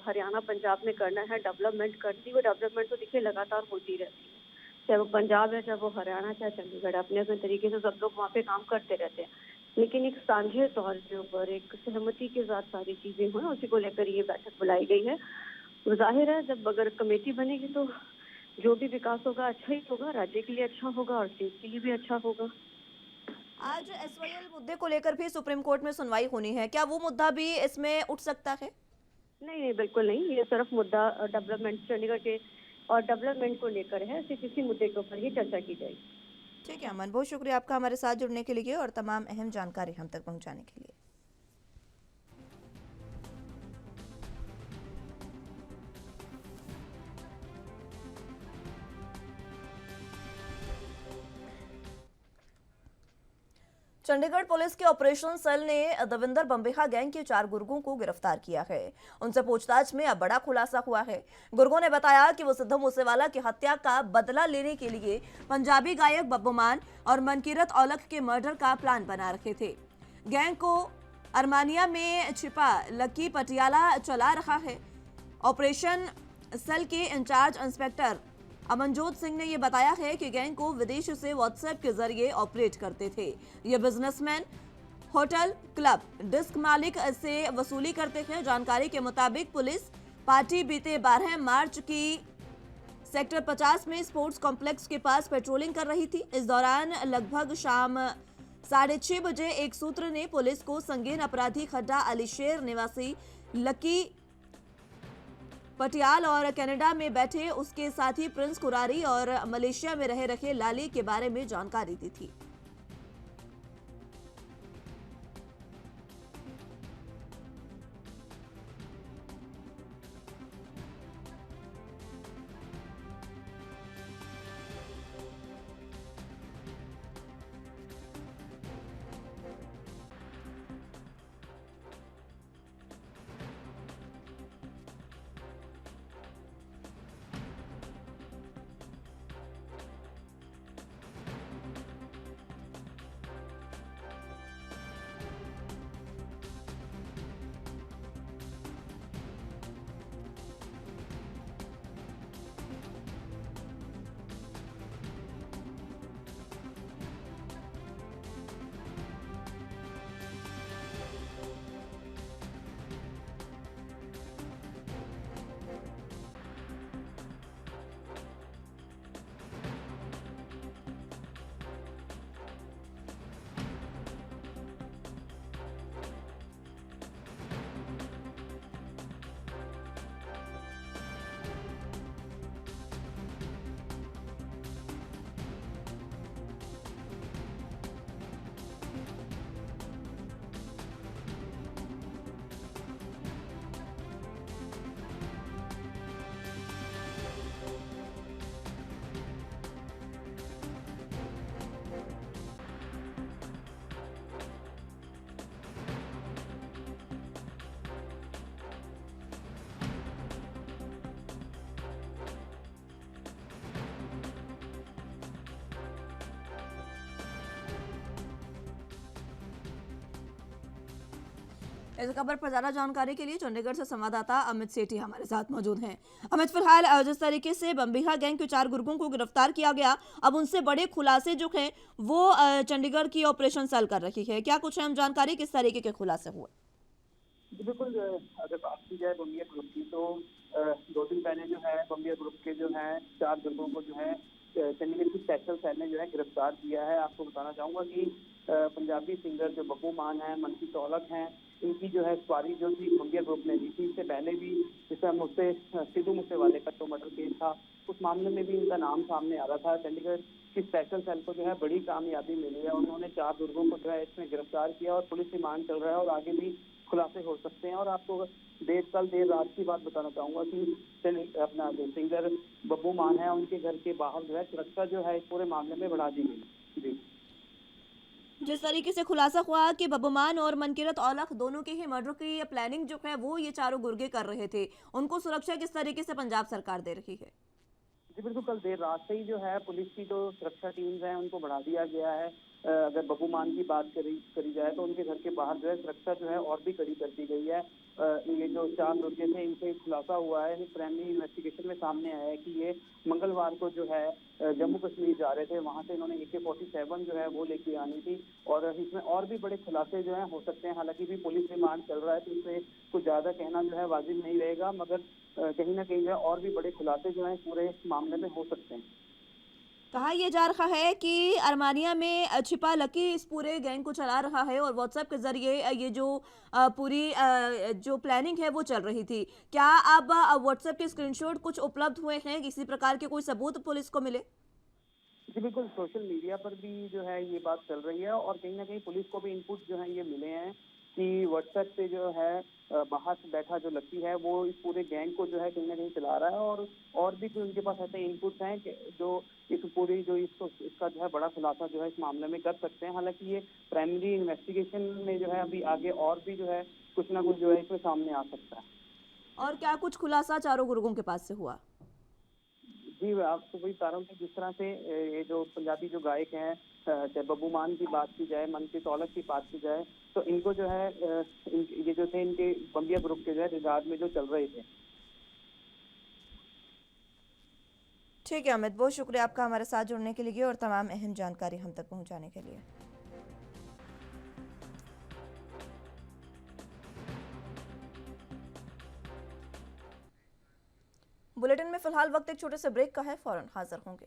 हरियाणा पंजाब में करना है, डेवलपमेंट करती वो डेवलपमेंट तो देखिए लगातार होती रहती है, चाहे वो पंजाब है, चाहे वो हरियाणा, चाहे चंडीगढ़, अपने अपने तरीके से सब लोग वहाँ पे काम करते रहते हैं। लेकिन एक साझे तौर के ऊपर एक सहमति के साथ सारी चीजें हुई, उसी को लेकर ये बैठक बुलाई गई है। तो जाहिर है जब अगर कमेटी बनेगी तो जो भी विकास होगा अच्छा ही होगा, राज्य के लिए अच्छा होगा और देश के लिए भी अच्छा होगा। आज एसवाईएल मुद्दे को लेकर भी सुप्रीम कोर्ट में सुनवाई होनी है, क्या वो मुद्दा भी इसमें उठ सकता है? नहीं नहीं, बिल्कुल नहीं, ये सिर्फ मुद्दा डेवलपमेंट चंडीगढ़ के और डेवलपमेंट को लेकर है, सिर्फ इसी मुद्दे के ऊपर ही चर्चा की जाएगी। ठीक है अमन, बहुत शुक्रिया आपका हमारे साथ जुड़ने के लिए और तमाम अहम जानकारी हम तक पहुंचाने के लिए। चंडीगढ़ पुलिस के ऑपरेशन सेल ने दविंदर बम्बेहा गैंग के 4 गुर्गों को गिरफ्तार किया है। उनसे पूछताछ में अब बड़ा खुलासा हुआ है। गुर्गों ने बताया कि वो सिद्धू मूसेवाला की हत्या का बदला लेने के लिए पंजाबी गायक बब्बू मान और मनकीरत औलख के मर्डर का प्लान बना रखे थे। गैंग को अरमानिया में छिपा लकी पटियाला चला रहा है। ऑपरेशन सेल के इंचार्ज इंस्पेक्टर अमनजोत सिंह ने यह बताया है कि गैंग को विदेश से व्हाट्सएप के जरिए ऑपरेट करते थे। ये बिजनेसमैन होटल, क्लब, डिस्क मालिक से वसूली करते हैं। जानकारी के मुताबिक पुलिस पार्टी बीते 12 मार्च की सेक्टर 50 में स्पोर्ट्स कॉम्प्लेक्स के पास पेट्रोलिंग कर रही थी। इस दौरान लगभग शाम 6:30 बजे एक सूत्र ने पुलिस को संगीन अपराधी खड्डा अलीशेर निवासी लकी पटियाल और कनाडा में बैठे उसके साथी प्रिंस कुरारी और मलेशिया में रह रहे लाली के बारे में जानकारी दी थी। इस खबर पर ज्यादा जानकारी के लिए चंडीगढ़ से संवाददाता अमित सेठी हमारे साथ मौजूद हैं। अमित, फिलहाल जिस तरीके से बम्बेहा गैंग के 4 गुर्गों को गिरफ्तार किया गया, अब उनसे बड़े खुलासे जो हैं वो चंडीगढ़ की ऑपरेशन सेल कर रही है, क्या कुछ अहम जानकारी, किस तरीके के खुलासे हुए? बिल्कुल, अगर बात की जाए बम्बिया ग्रुप की तो 2 दिन पहले जो है बम्बिया ग्रुप के जो है 4 गुर्गों को जो है चंडीगढ़ की स्पेशल सेल ने जो है गिरफ्तार किया है। आपको बताना चाहूंगा कि पंजाबी सिंगर जो बब्बू मान है, मनकी तौलक हैं, इनकी जो है सवारी जो थी बंबिया ग्रुप ने ली थी। इससे पहले भी जैसे मुझसे सिद्धू मूसेवाले का जो मर्डर केस था, उस मामले में भी इनका नाम सामने आ रहा था। चंडीगढ़ की स्पेशल सेल को जो है बड़ी कामयाबी मिली है। उन्होंने 4 लोगों को जो है इसमें गिरफ्तार किया और पुलिस रिमांड चल रहा है और आगे भी खुलासे हो सकते हैं। और आपको देर रात की बात बताना चाहूंगा कि अपना जो सिंगर बब्बू मान है, उनके घर के बाहर जो है सुरक्षा जो है इस पूरे मामले में बढ़ा दी गई। जी, जिस तरीके से खुलासा हुआ कि बब्बूमान और मनकीरत औलख दोनों की ही मर्डर की प्लानिंग जो है वो ये चारों गुर्गे कर रहे थे, उनको सुरक्षा किस तरीके से पंजाब सरकार दे रही है? जी बिल्कुल, कल देर रात से ही जो है पुलिस की जो सुरक्षा टीम्स हैं उनको बढ़ा दिया गया है। अगर बब्बू मान की बात करी जाए तो उनके घर के बाहर जो है सुरक्षा जो है और भी कड़ी कर दी गई है। ये जो 4 लड़के थे इनसे खुलासा हुआ है, प्राइमरी इन्वेस्टिगेशन में सामने आया है कि ये मंगलवार को जो है जम्मू कश्मीर जा रहे थे। वहां से इन्होंने AK-47 जो है वो लेके आनी थी और इसमें और भी बड़े खुलासे जो है हो सकते हैं। हालांकि भी पुलिस रिमांड चल रहा है तो इससे कुछ ज्यादा कहना जो है वाजिब नहीं रहेगा, मगर कहीं ना कहीं जो है और भी बड़े खुलासे जो है पूरे मामले में हो सकते हैं। कहा यह जा रहा है कि अरमानिया में छिपा लकी इस पूरे गैंग को चला रहा है और व्हाट्सएप के जरिए ये जो पूरी जो प्लानिंग है वो चल रही थी। क्या अब व्हाट्सएप के स्क्रीनशॉट कुछ उपलब्ध हुए हैं? किसी प्रकार के कोई सबूत पुलिस को मिले? जी बिल्कुल, सोशल मीडिया पर भी जो है ये बात चल रही है और कहीं ना कहीं पुलिस को भी इनपुट जो है ये मिले हैं कि व्हाट्सएप पे जो है बाहर से बैठा जो लकी है वो इस पूरे गैंग को जो है कहीं ना कहीं चला रहा है। और भी जो उनके पास ऐसे इनपुट्स हैं कि जो इस पूरी जो इसका जो है बड़ा खुलासा जो है इस मामले में कर सकते हैं। हालांकि ये प्राइमरी इन्वेस्टिगेशन में जो है अभी आगे और भी जो है कुछ ना कुछ जो है इसमें सामने आ सकता है। और क्या कुछ खुलासा चारों गुर्गों के पास से हुआ? जी, मैं आपको वही बता रहा हूँ कि जिस तरह से ये जो पंजाबी जो गायक हैं, चाहे बब्बू मान की बात की जाए, मनकी तौलक की बात की जाए, तो इनको जो है ये जो थे इनके बम्बिया ग्रुप के जो है रिगार्ड में जो चल रहे थे। ठीक है अमित, बहुत शुक्रिया आपका हमारे साथ जुड़ने के लिए और तमाम अहम जानकारी हम तक पहुंचाने के लिए। बुलेटिन में फिलहाल वक्त एक छोटे से ब्रेक का है, फौरन हाजिर होंगे।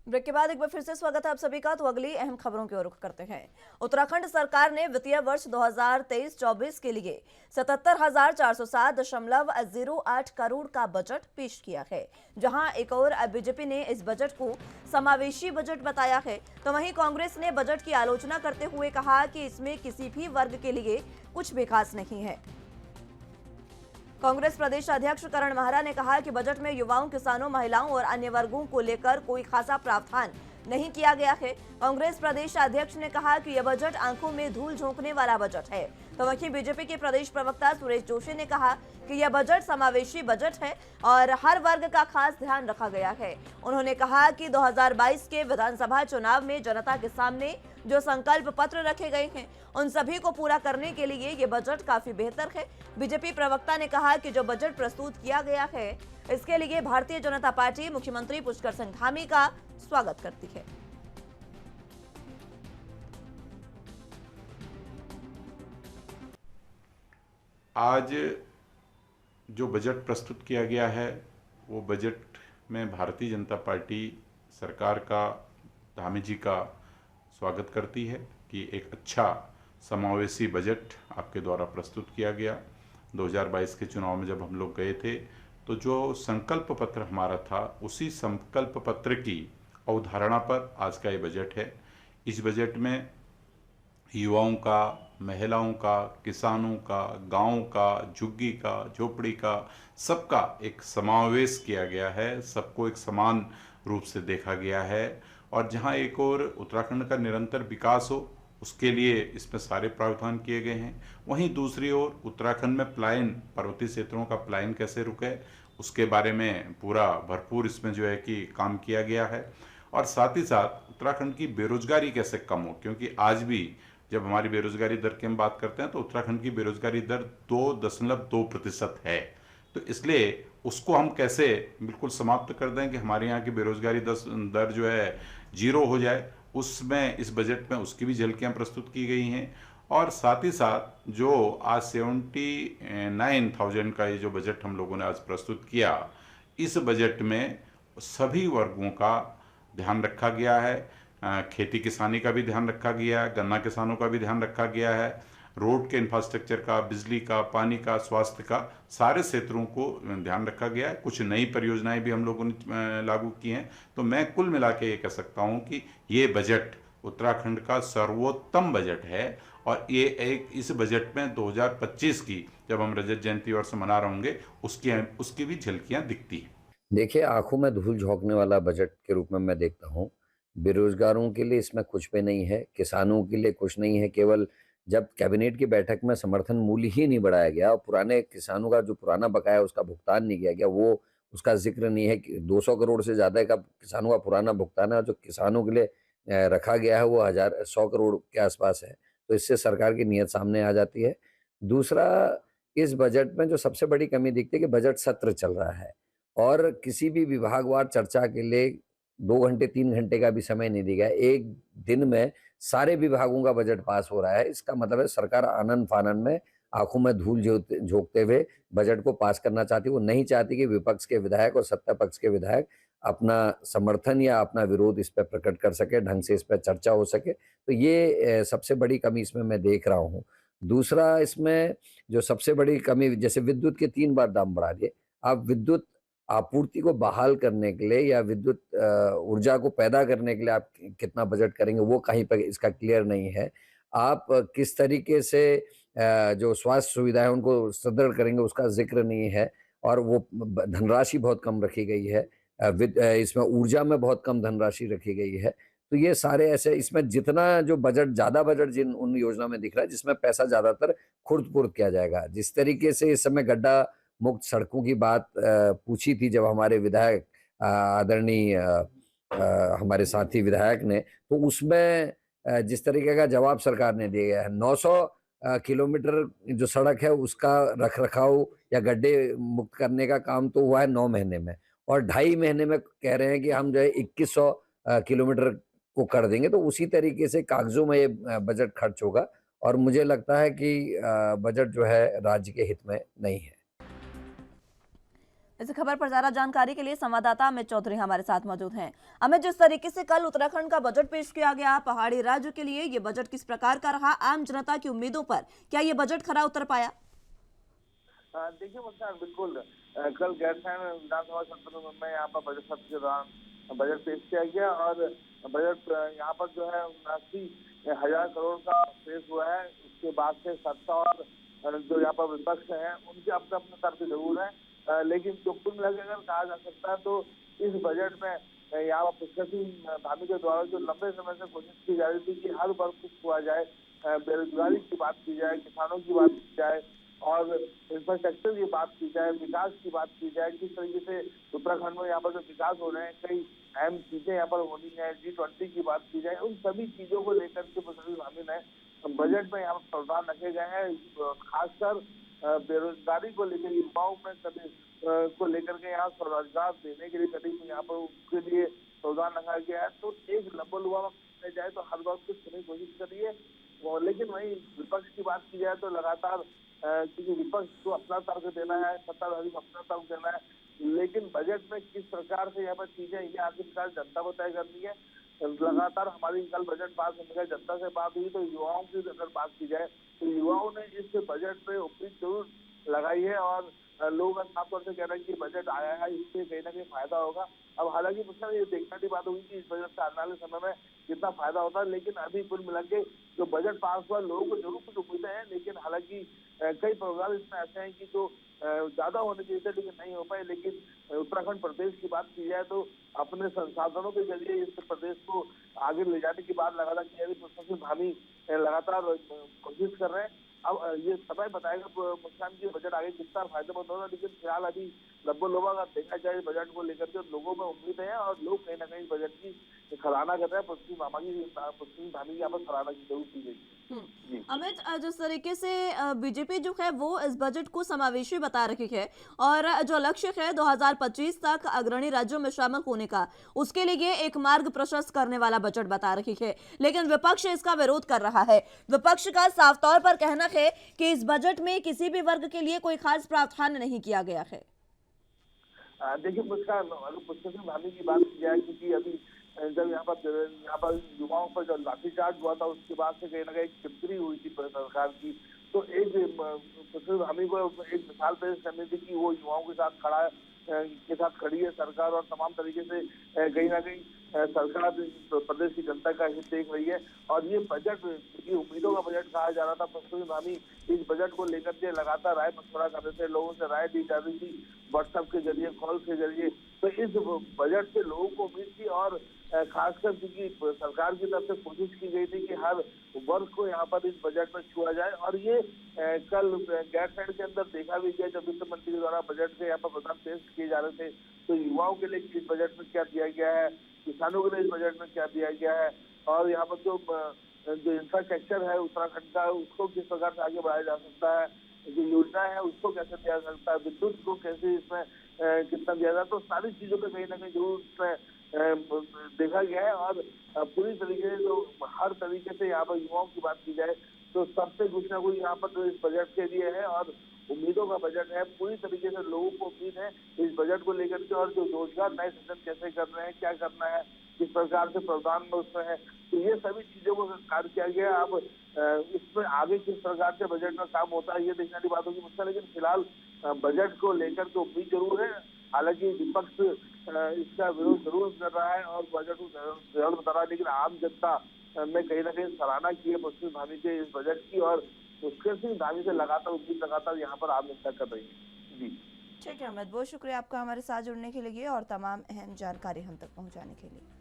ब्रेक के बाद एक बार फिर से स्वागत है आप सभी का। तो अगली अहम खबरों की ओर रुख करते हैं। उत्तराखंड सरकार ने वित्तीय वर्ष 2023-24 के लिए 77,407.08 करोड़ का बजट पेश किया है। जहां एक और बीजेपी ने इस बजट को समावेशी बजट बताया है, तो वहीं कांग्रेस ने बजट की आलोचना करते हुए कहा कि इसमें किसी भी वर्ग के लिए कुछ भी खास नहीं है। कांग्रेस प्रदेश अध्यक्ष करण माहरा ने कहा कि बजट में युवाओं, किसानों, महिलाओं और अन्य वर्गों को लेकर कोई खासा प्रावधान नहीं किया गया है। कांग्रेस प्रदेश अध्यक्ष ने कहा कि यह बजट आंखों में धूल झोंकने वाला बजट है। तो वहीं बीजेपी के प्रदेश प्रवक्ता सुरेश जोशी ने कहा कि यह बजट समावेशी बजट है और हर वर्ग का खास ध्यान रखा गया है। उन्होंने कहा कि 2022 के विधानसभा चुनाव में जनता के सामने जो संकल्प पत्र रखे गए हैं उन सभी को पूरा करने के लिए ये बजट काफी बेहतर है। बीजेपी प्रवक्ता ने कहा कि जो बजट प्रस्तुत किया गया है इसके लिए भारतीय जनता पार्टी मुख्यमंत्री पुष्कर सिंह धामी का स्वागत करती है। आज जो बजट प्रस्तुत किया गया है वो बजट में भारतीय जनता पार्टी सरकार का, धामी जी का स्वागत करती है कि एक अच्छा समावेशी बजट आपके द्वारा प्रस्तुत किया गया। 2022 के चुनाव में जब हम लोग गए थे तो जो संकल्प पत्र हमारा था उसी संकल्प पत्र की अवधारणा पर आज का ये बजट है। इस बजट में युवाओं का, महिलाओं का, किसानों का, गाँव का, झुग्गी का, झोपड़ी का, सबका एक समावेश किया गया है। सबको एक समान रूप से देखा गया है और जहां एक और उत्तराखंड का निरंतर विकास हो उसके लिए इसमें सारे प्रावधान किए गए हैं। वहीं दूसरी ओर उत्तराखंड में पलायन, पर्वतीय क्षेत्रों का पलायन कैसे रुके, उसके बारे में पूरा भरपूर इसमें जो है कि काम किया गया है। और साथ ही साथ उत्तराखंड की बेरोजगारी कैसे कम हो, क्योंकि आज भी जब हमारी बेरोजगारी दर की हम बात करते हैं तो उत्तराखंड की बेरोजगारी दर 2.2% है। तो इसलिए उसको हम कैसे बिल्कुल समाप्त कर दें कि हमारे यहाँ की बेरोजगारी दर जो है 0 हो जाए, उसमें इस बजट में उसकी भी झलकियाँ प्रस्तुत की गई हैं। और साथ ही साथ जो आज 79,000 का ये जो बजट हम लोगों ने आज प्रस्तुत किया, इस बजट में सभी वर्गों का ध्यान रखा गया है। खेती किसानी का भी ध्यान रखा गया है, गन्ना किसानों का भी ध्यान रखा गया है, रोड के इंफ्रास्ट्रक्चर का, बिजली का, पानी का, स्वास्थ्य का, सारे क्षेत्रों को ध्यान रखा गया है। कुछ नई परियोजनाएं भी हम लोगों ने लागू की हैं। तो मैं कुल मिला के ये कह सकता हूँ कि ये बजट उत्तराखंड का सर्वोत्तम बजट है। और ये इस बजट में 2025 की जब हम रजत जयंती वर्ष मना रहे होंगे उसकी भी झलकियाँ दिखती हैं। देखिए, आंखों में धूल झोंकने वाला बजट के रूप में मैं देखता हूँ। बेरोजगारों के लिए इसमें कुछ भी नहीं है, किसानों के लिए कुछ नहीं है। केवल जब कैबिनेट की बैठक में समर्थन मूल्य ही नहीं बढ़ाया गया और पुराने किसानों का जो पुराना बकाया है उसका भुगतान नहीं किया गया, वो उसका जिक्र नहीं है कि 200 करोड़ से ज़्यादा का किसानों का पुराना भुगतान है और जो किसानों के लिए रखा गया है वो 100 करोड़ के आसपास है। तो इससे सरकार की नीयत सामने आ जाती है। दूसरा, इस बजट में जो सबसे बड़ी कमी दिखती है कि बजट सत्र चल रहा है और किसी भी विभागवार चर्चा के लिए 2 घंटे 3 घंटे का भी समय नहीं दिया गया है। एक दिन में सारे विभागों का बजट पास हो रहा है। इसका मतलब है सरकार आनन-फानन में आँखों में धूल झोंकते हुए बजट को पास करना चाहती है। वो नहीं चाहती कि विपक्ष के विधायक और सत्ता पक्ष के विधायक अपना समर्थन या अपना विरोध इस पे प्रकट कर सके, ढंग से इस पे चर्चा हो सके। तो ये सबसे बड़ी कमी इसमें मैं देख रहा हूँ। दूसरा, इसमें जो सबसे बड़ी कमी, जैसे विद्युत के 3 बार दाम बढ़ा दिए। अब विद्युत आपूर्ति को बहाल करने के लिए या विद्युत ऊर्जा को पैदा करने के लिए आप कितना बजट करेंगे, वो कहीं पर इसका क्लियर नहीं है। आप किस तरीके से जो स्वास्थ्य सुविधा है उनको सुदृढ़ करेंगे, उसका ज़िक्र नहीं है और वो धनराशि बहुत कम रखी गई है। इसमें ऊर्जा में बहुत कम धनराशि रखी गई है। तो ये सारे ऐसे, इसमें जितना जो बजट, ज़्यादा बजट जिन उन योजना में दिख रहा है जिसमें पैसा ज़्यादातर खुर्द-पुर्द किया जाएगा। जिस तरीके से इस समय गड्ढा मुक्त सड़कों की बात पूछी थी जब हमारे विधायक आदरणीय हमारे साथी विधायक ने, तो उसमें जिस तरीके का जवाब सरकार ने दिया है, 900 किलोमीटर जो सड़क है उसका रख-रखाव या गड्ढे मुक्त करने का काम तो हुआ है 9 महीने में और 2.5 महीने में कह रहे हैं कि हम जो है 2100 किलोमीटर को कर देंगे। तो उसी तरीके से कागज़ों में ये बजट खर्च होगा और मुझे लगता है कि बजट जो है राज्य के हित में नहीं है। इस खबर पर ज्यादा जानकारी के लिए संवाददाता अमित चौधरी हमारे साथ मौजूद हैं। अमित, जिस तरीके से कल उत्तराखंड का बजट पेश किया गया, पहाड़ी राज्य के लिए ये बजट किस प्रकार का रहा? आम जनता की उम्मीदों पर क्या ये बजट खरा उतर पाया? देखिए मुख्तार, बिल्कुल कल गैरसैंण विधानसभा सत्र में यहाँ पर बजट सत्र के दौरान बजट पेश किया गया और बजट यहाँ पर जो है 79,000 करोड़ का पेश हुआ है। उसके बाद से सत्ता और जो यहाँ पर विपक्ष है उनके अपने अपने तर्क जरूर है, लेकिन जो कुल मिलाकर अगर कहा जा सकता है तो इस बजट में यहाँ पर पुष्कर धामी के द्वारा जो लंबे समय से कोशिश की जा रही थी कि हर वर्ग को छुआ जाए, बेरोजगारी की बात की जाए, किसानों की बात की जाए और इंफ्रास्ट्रक्चर की बात की जाए, विकास की बात की जाए, किस तरीके से उत्तराखंड में यहाँ पर जो विकास हो रहे हैं, कई अहम चीजें यहाँ पर होनी है, G20 की बात की जाए, उन सभी चीजों को लेकर के पुष्कर धामी ने बजट में यहाँ पर प्रावधान रखे गए हैं। खासकर बेरोजगारी को लेकर, युवाओं में को लेकर के यहाँ स्वरोजगार देने के लिए करीब यहाँ पर उसके लिए प्रावधान रखा गया है। तो एक लंबा जाए तो हर बात को सुनने की कोशिश करिए, लेकिन वहीं विपक्ष की बात की जाए तो लगातार क्योंकि विपक्ष को अपना तर्क देना है, सत्ताधारी को अपना तर्क देना है, लेकिन बजट में किस प्रकार से यहाँ पर चीजें ये आखिरकार जनता को तय करनी है। लगातार हमारी कल बजट पास होने का जनता से बात हुई तो युवाओं की अगर बात की जाए तो युवाओं ने इस बजट पे उम्मीद जरूर लगाई है और लोग साफ तौर से कह रहे हैं कि बजट आया है, इससे कहीं ना कहीं फायदा होगा। अब हालांकि मुझे ये देखने की बात होगी कि इस बजट से आने वाले समय में कितना फायदा होता है, लेकिन अभी कुल मिला के जो बजट पास हुआ लोगों को जरूर कुछ उम्मीदें हैं, लेकिन हालांकि कई प्रोग्राम इसमें ऐसे हैं कि जो ज्यादा होने चाहिए थे लेकिन नहीं हो पाए। लेकिन उत्तराखंड प्रदेश की बात की जाए तो अपने संसाधनों के जरिए इस प्रदेश को आगे ले जाने की बात लगातार की जा रही। पुष्कर धामी लगातार कोशिश कर रहे हैं। अब ये समय बताएगा मुस्कान की बजट आगे कितना फायदेमंद होगा, लेकिन फिलहाल अभी लब्बो अगर देखा जाए बजट को लेकर के लोगों में उम्मीद है और लोग कहीं ना कहीं बजट की सराहना कर रहे हैं। पुष्पी धामी की यहाँ पर सराहना की जरूर की गई है। अमित, जिस तरीके से बीजेपी जो है वो इस बजट को समावेशी बता रही है और जो लक्ष्य है 2025 तक अग्रणी राज्यों में शामिल होने का, उसके लिए एक मार्ग प्रशस्त करने वाला बजट बता रही है, लेकिन विपक्ष इसका विरोध कर रहा है। विपक्ष का साफ तौर पर कहना है कि इस बजट में किसी भी वर्ग के लिए कोई खास प्रावधान नहीं किया गया है। देखिए मुस्कान, पुष्पी धामी की बात की जाए, क्योंकि अभी जब यहाँ पर युवाओं पर जब लाठीचार्ज हुआ था उसके बाद से कहीं ना कहीं चिपकरी हुई थी सरकार की, तो एक पुष्पी धामी को एक मिसाल पेश करनी थी कि वो युवाओं के साथ खड़ी है सरकार और तमाम तरीके से कहीं ना कहीं सरकार प्रदेश की जनता का हित देख रही है। और ये बजट की उम्मीदों का बजट कहा जा रहा था। पुष्पी धामी इस बजट को लेकर के लगातार राय मशवरा कर रहे थे, लोगों से राय दी जा रही थी व्हाट्सएप के जरिए, कॉल के जरिए। तो इस बजट से लोगों को उम्मीद थी और खासकर क्योंकि सरकार की तरफ से कोशिश की गई थी कि हर वर्ग को यहाँ पर इस बजट में छुआ जाए। और ये कल गैरसैंण के अंदर देखा भी गया जब वित्त मंत्री द्वारा बजट के यहाँ पर प्रस्ताव पेश किए जा रहे थे, तो युवाओं के लिए इस बजट में क्या दिया गया है, किसानों के लिए इस बजट में क्या दिया गया है, और यहाँ पर जो इंफ्रास्ट्रक्चर है उत्तराखंड का उसको किस प्रकार से आगे बढ़ाया जा सकता है, जो योजना है उसको कैसे दिया जा सकता है, विद्युत को कैसे इसमें कितना दिया जाए, तो सारी चीजों पे कहीं ना कहीं जरूर इसमें देखा गया है। और पूरी तरीके से जो हर तरीके से यहाँ पर युवाओं की बात की जाए तो सबसे कुछ ना कुछ यहाँ पर जो इस बजट के लिए है और उम्मीदों का बजट है। पूरी तरीके से लोगों को उम्मीद है इस बजट को लेकर के, और जो रोजगार नए सृजन कैसे कर रहे हैं, क्या करना है, किस प्रकार से प्रावधान में उसमें है, तो ये सभी चीजों को कार्य किया गया। अब इसमें आगे किस प्रकार से बजट में काम होता है ये देखने वाली बात होगी मुझसे, लेकिन फिलहाल बजट को लेकर के उम्मीद जरूर है। हालांकि विपक्ष इसका विरोध जरूर कर रहा है और बजट को गलत बता रहा है, लेकिन आम जनता ने कहीं ना कहीं सराहना की है पुष्पी धामी के इस बजट की, और पुष्पी धामी से लगातार यहाँ पर आम जनता कर रही है। जी ठीक है अमित, बहुत शुक्रिया आपका हमारे साथ जुड़ने के लिए और तमाम अहम जानकारी हम तक पहुंचाने के लिए।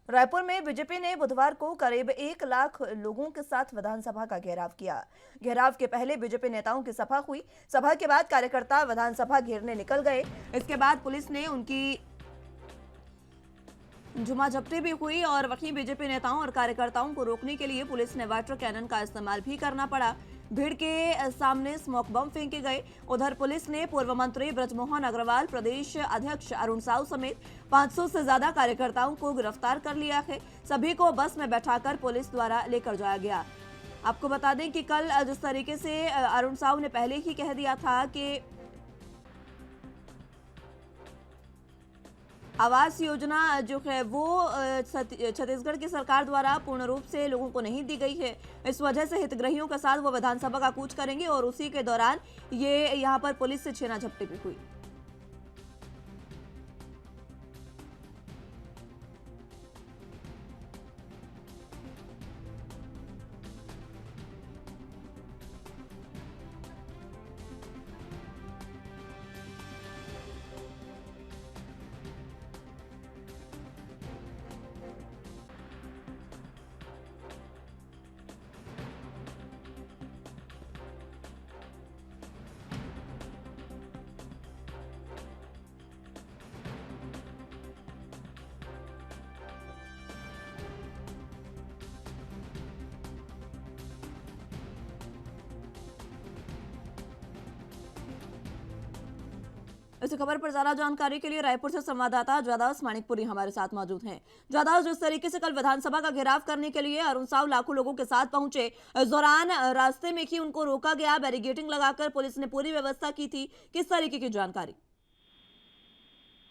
रायपुर में बीजेपी ने बुधवार को करीब 1 लाख लोगों के साथ विधानसभा का घेराव किया। घेराव के पहले बीजेपी नेताओं की सभा हुई। सभा के बाद कार्यकर्ता विधानसभा घेरने निकल गए। इसके बाद पुलिस ने उनकी झुमाझपटी भी हुई और वहीं बीजेपी नेताओं और कार्यकर्ताओं को रोकने के लिए पुलिस ने वाटर कैनन का इस्तेमाल भी करना पड़ा। भीड़ के सामने स्मोक बम फेंके गए। उधर पुलिस ने पूर्व मंत्री ब्रजमोहन अग्रवाल, प्रदेश अध्यक्ष अरुण साव समेत 500 से ज्यादा कार्यकर्ताओं को गिरफ्तार कर लिया है। सभी को बस में बैठाकर पुलिस द्वारा लेकर जाया गया। आपको बता दें कि कल जिस तरीके से अरुण साव ने पहले ही कह दिया था कि आवास योजना जो है वो छत्तीसगढ़ की सरकार द्वारा पूर्ण रूप से लोगों को नहीं दी गई है। इस वजह से हितग्राहियों के साथ वो विधानसभा का कूच करेंगे और उसी के दौरान ये यहाँ पर पुलिस से छीना झपटी भी हुई। इस खबर पर ज्यादा जानकारी के लिए रायपुर से संवाददाता जादास मानिकपुरी हमारे साथ मौजूद हैं। जादास, जिस तरीके से कल विधानसभा का घेराव करने के लिए अरुण साव लाखों लोगों के साथ पहुंचे, इस दौरान रास्ते में ही उनको रोका गया, बैरिकेडिंग लगाकर पुलिस ने पूरी व्यवस्था की थी, किस तरीके की जानकारी?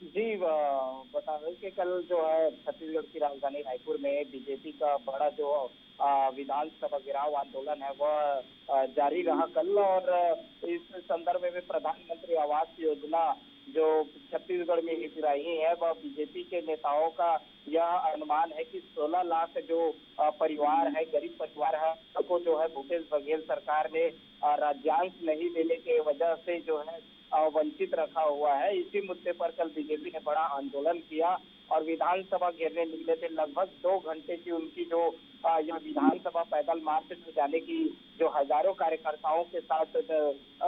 जी बता दें कि कल जो है छत्तीसगढ़ की राजधानी रायपुर में बीजेपी का बड़ा जो विधानसभा घेराव आंदोलन है वह जारी रहा कल, और इस संदर्भ में प्रधानमंत्री आवास योजना जो छत्तीसगढ़ में हितग्राही है वह बीजेपी के नेताओं का यह अनुमान है कि 16 लाख जो परिवार है, गरीब परिवार है, सबको जो है भूपेश बघेल सरकार ने राज्यांश नहीं देने के वजह से जो है वंचित रखा हुआ है। इसी मुद्दे पर कल बीजेपी ने बड़ा आंदोलन किया और विधानसभा घेरने निकले थे। लगभग 2 घंटे की उनकी जो यह विधानसभा पैदल मार्च में जाने की जो हजारों कार्यकर्ताओं के साथ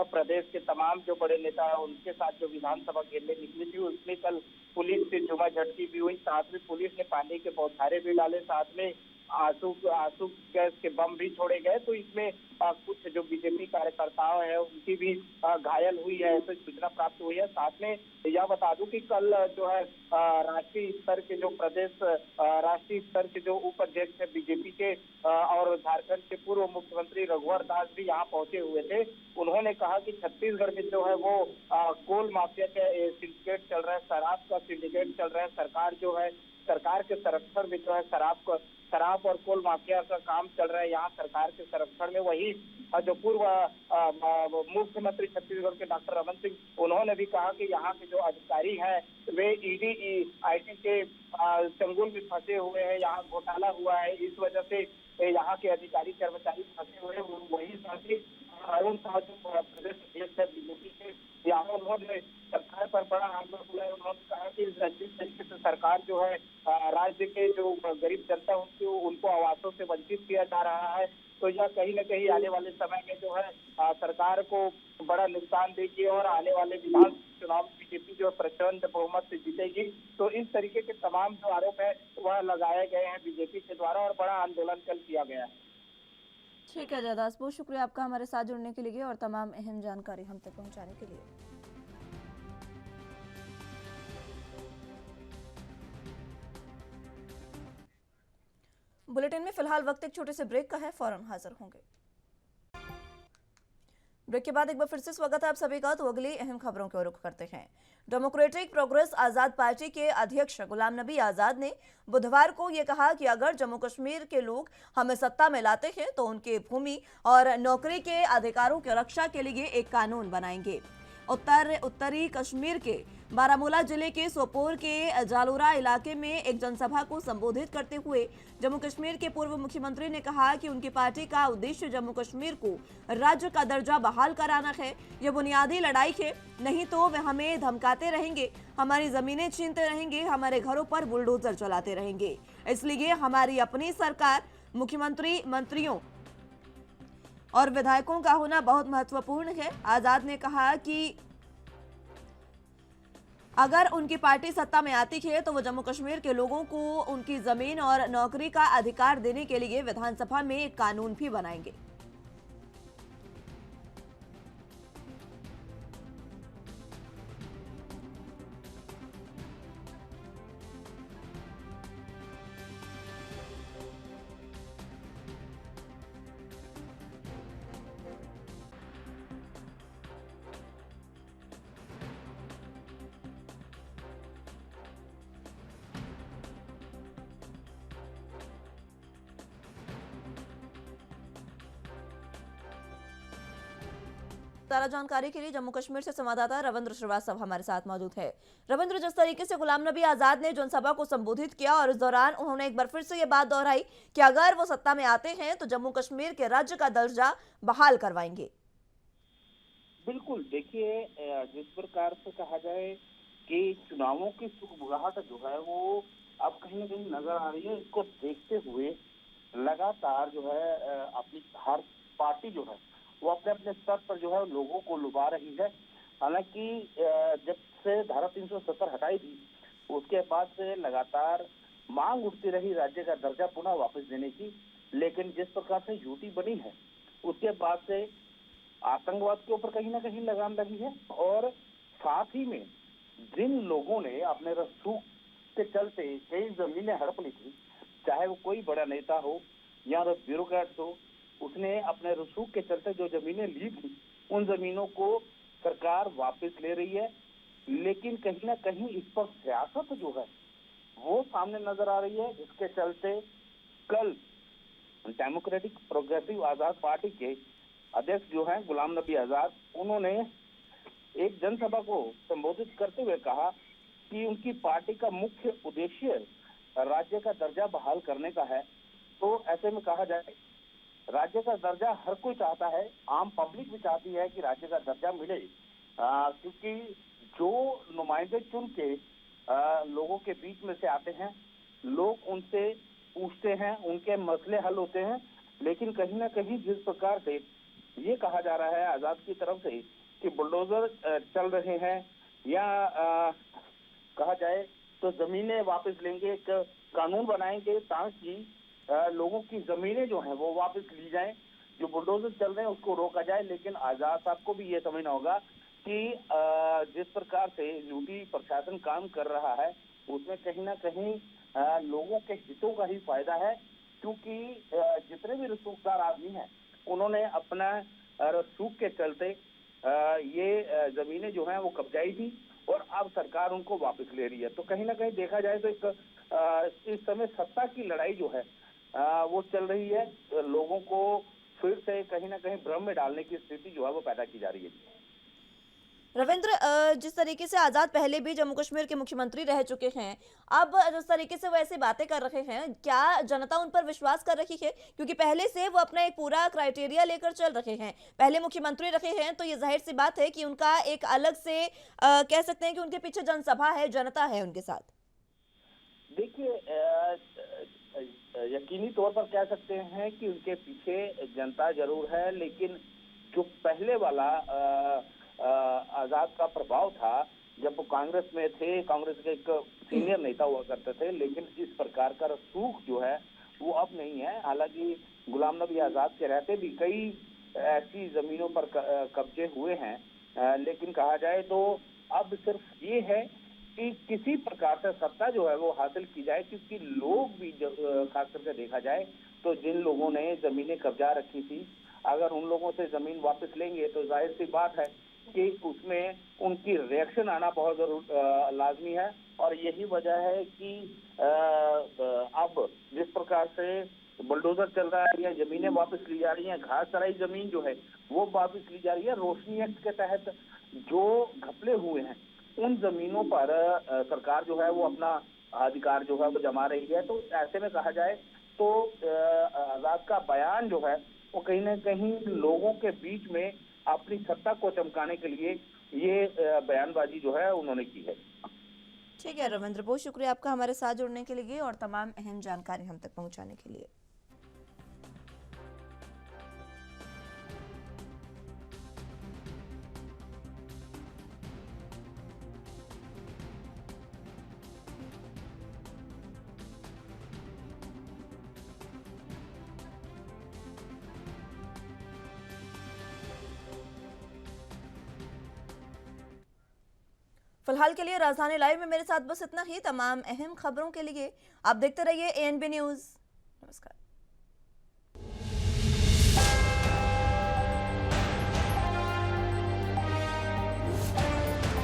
प्रदेश के तमाम जो बड़े नेता हैं उनके साथ जो विधानसभा घेरने निकली थी, उसमें कल पुलिस से झुमाझटकी भी हुई। साथ में पुलिस ने पानी के बौछारे भी डाले, साथ में आंसू गैस के बम भी छोड़े गए। तो इसमें कुछ जो बीजेपी कार्यकर्ताओं हैं उनकी भी घायल हुई है, ऐसी सूचना प्राप्त हुई है। साथ में यह बता दूं कि कल जो है राष्ट्रीय स्तर के जो राष्ट्रीय स्तर के जो उपाध्यक्ष है बीजेपी के और झारखंड के पूर्व मुख्यमंत्री रघुवर दास भी यहाँ पहुंचे हुए थे। उन्होंने कहा कि छत्तीसगढ़ में जो है वो कोल माफिया के सिंडिकेट चल रहा है, शराब का सिंडिकेट चल रहा है। सरकार जो है सरकार के संरक्षण में जो है शराब और कोल माफिया का काम चल रहा है यहाँ सरकार के संरक्षण में। वही जो पूर्व मुख्यमंत्री छत्तीसगढ़ के डॉक्टर रमन सिंह, उन्होंने भी कहा कि यहाँ के जो अधिकारी हैं वे ईडी आईटी के चंगुल में फंसे हुए हैं, यहाँ घोटाला हुआ है, इस वजह से यहाँ के अधिकारी कर्मचारी फंसे हुए हैं। वही साथ ही अरुण साह जो प्रदेश अध्यक्ष है बीजेपी के, यहाँ उन्होंने सरकार पर बड़ा आंदोलन किया। उन्होंने कहा कि जिस तरीके से सरकार जो है राज्य के जो गरीब जनता उनको आवासों से वंचित किया जा रहा है, तो यह कहीं न कहीं आने वाले समय में जो है सरकार को बड़ा नुकसान देगी और आने वाले विधान चुनाव बीजेपी जो प्रचंड बहुमत से जीतेगी। तो इस तरीके के तमाम जो आरोप है वह लगाए गए हैं बीजेपी के द्वारा और बड़ा आंदोलन कल किया गया है। ठीक है जयदास, बहुत शुक्रिया आपका हमारे साथ जुड़ने के लिए और तमाम अहम जानकारी हम तक पहुंचाने के लिए। बुलेटिन में फिलहाल वक्त एक छोटे से ब्रेक का है, फौरन हाजिर होंगे। ब्रेक के बाद एक बार फिर से स्वागत है आप सभी का। तो अगली अहम खबरों की ओर रुख करते हैं। डेमोक्रेटिक प्रोग्रेस आजाद पार्टी के अध्यक्ष गुलाम नबी आजाद ने बुधवार को यह कहा कि अगर जम्मू कश्मीर के लोग हमें सत्ता में लाते हैं तो उनके भूमि और नौकरी के अधिकारों की रक्षा के लिए एक कानून बनाएंगे। उत्तरी कश्मीर के बारामूला जिले के सोपोर के जालोरा इलाके में एक जनसभा को संबोधित करते हुए जम्मू कश्मीर के पूर्व मुख्यमंत्री ने कहा कि उनकी पार्टी का उद्देश्य जम्मू कश्मीर को राज्य का दर्जा बहाल कराना है। यह बुनियादी लड़ाई है, नहीं तो वे हमें धमकाते रहेंगे, हमारी जमीनें छीनते रहेंगे, हमारे घरों पर बुलडोजर चलाते रहेंगे। इसलिए हमारी अपनी सरकार, मुख्यमंत्री, मंत्रियों और विधायकों का होना बहुत महत्वपूर्ण है। आजाद ने कहा कि अगर उनकी पार्टी सत्ता में आती है तो वो जम्मू कश्मीर के लोगों को उनकी जमीन और नौकरी का अधिकार देने के लिए विधानसभा में एक कानून भी बनाएंगे। ताजा जानकारी के लिए जम्मू कश्मीर से संवाददाता रविंद्र श्रीवास्तव हमारे साथ मौजूद है। रविंद्र, जिस तरीके से गुलाम नबी आजाद ने जनसभा को संबोधित किया और इस दौरान उन्होंने एक बार फिर से ये बात दोहराई कि अगर वो सत्ता में आते हैं तो जम्मू कश्मीर के राज्य का दर्जा बहाल करवाएंगे। बिल्कुल, देखिए जिस प्रकार से कहा जाए कि चुनावों की सुगबुगाहट जो है वो अब कहीं न कहीं नजर आ रही है। इसको देखते हुए लगातार जो है अपनी हर पार्टी जो है वो अपने अपने स्तर पर जो है लोगों को लुभा रही है। हालांकि जब से धारा 370 हटाई थी उसके बाद से लगातार मांग उठती रही राज्य का दर्जा पुनः वापस देने की, लेकिन जिस प्रकार से यूटी बनी है उसके बाद से आतंकवाद के ऊपर कहीं ना कहीं लगाम लगी है। और साथ ही में जिन लोगों ने अपने रसूख के चलते कई जमीनें हड़प ली थी, चाहे वो कोई बड़ा नेता हो या ब्यूरोक्रेट हो, उसने अपने रसूख के चलते जो जमीनें ली थी उन जमीनों को सरकार वापस ले रही है। लेकिन कहीं ना कहीं इस पर सियासत जो है वो सामने नजर आ रही है, जिसके चलते कल डेमोक्रेटिक प्रोग्रेसिव आजाद पार्टी के अध्यक्ष जो हैं गुलाम नबी आजाद, उन्होंने एक जनसभा को संबोधित करते हुए कहा कि उनकी पार्टी का मुख्य उद्देश्य राज्य का दर्जा बहाल करने का है। तो ऐसे में कहा जाए राज्य का दर्जा हर कोई चाहता है, आम पब्लिक भी चाहती है कि राज्य का दर्जा मिले, क्योंकि जो नुमाइंदे चुन के लोगों के बीच में से आते हैं, लोग उनसे पूछते हैं, उनके मसले हल होते हैं, लेकिन कहीं ना कहीं जिस प्रकार से ये कहा जा रहा है आजाद की तरफ से कि बुलडोजर चल रहे हैं या कहा जाए तो जमीनें वापस लेंगे, एक कानून बनाएंगे ताकि लोगों की जमीनें जो हैं वो वापस ली जाएं, जो बुलडोजर चल रहे हैं उसको रोका जाए। लेकिन आजाद साहब को भी ये समझना होगा कि जिस प्रकार से यूपी प्रशासन काम कर रहा है उसमें कहीं ना कहीं लोगों के हितों का ही फायदा है, क्योंकि जितने भी रसूखदार आदमी हैं उन्होंने अपना रसूख के चलते ये जमीनें जो हैं वो कब्जाई थी और अब सरकार उनको वापस ले रही है। तो कहीं ना कहीं देखा जाए तो एक इस समय सत्ता की लड़ाई जो है वो चल रही है, लोगों को फिर से कहीं ना कहीं भ्रम में डालने की स्थिति जो है वो पैदा की जा रही है। रविंद्र, जिस तरीके से आजाद पहले भी जम्मू कश्मीर के मुख्यमंत्री रह चुके हैं, अब जिस तरीके से वो ऐसी बातें कर रहे हैं, क्या जनता उन पर विश्वास कर रही है? क्योंकि पहले से वो अपना एक पूरा क्राइटेरिया लेकर चल रहे हैं, पहले मुख्यमंत्री रहे हैं, तो ये जाहिर सी बात है कि उनका एक अलग से कह सकते हैं कि उनके पीछे जनसभा है, जनता है उनके साथ। देखिए, यकीनी तौर पर कह सकते हैं कि उनके पीछे जनता जरूर है, लेकिन जो पहले वाला आजाद का प्रभाव था जब वो कांग्रेस में थे, कांग्रेस के एक सीनियर नेता हुआ करते थे, लेकिन इस प्रकार का रसूख जो है वो अब नहीं है। हालांकि गुलाम नबी आजाद के रहते भी कई ऐसी जमीनों पर कब्जे हुए हैं, लेकिन कहा जाए तो अब सिर्फ ये है कि किसी प्रकार से सत्ता जो है वो हासिल की जाए, क्योंकि लोग भी खास करके देखा जाए तो जिन लोगों ने जमीनें कब्जा रखी थी, अगर उन लोगों से जमीन वापस लेंगे तो जाहिर सी बात है कि उसमें उनकी रिएक्शन आना बहुत लाजमी है। और यही वजह है कि अब जिस प्रकार से बुलडोजर चल रहा है या जमीनें वापस ली जा रही हैं, घास चराई जमीन जो है वो वापस ली जा रही है, रोशनी एक्ट के तहत जो घपले हुए हैं उन जमीनों पर सरकार जो है वो अपना अधिकार जो है वो जमा रही है। तो ऐसे में कहा जाए तो आजाद का बयान जो है वो कहीं ना कहीं लोगों के बीच में अपनी सत्ता को चमकाने के लिए ये बयानबाजी जो है उन्होंने की है। ठीक है रविंद्र, बहुत शुक्रिया आपका हमारे साथ जुड़ने के लिए और तमाम अहम जानकारी हम तक पहुंचाने के लिए। फिलहाल के लिए राजधानी लाइव में मेरे साथ बस इतना ही। तमाम अहम खबरों के लिए आप देखते रहिए ANB न्यूज़। नमस्कार।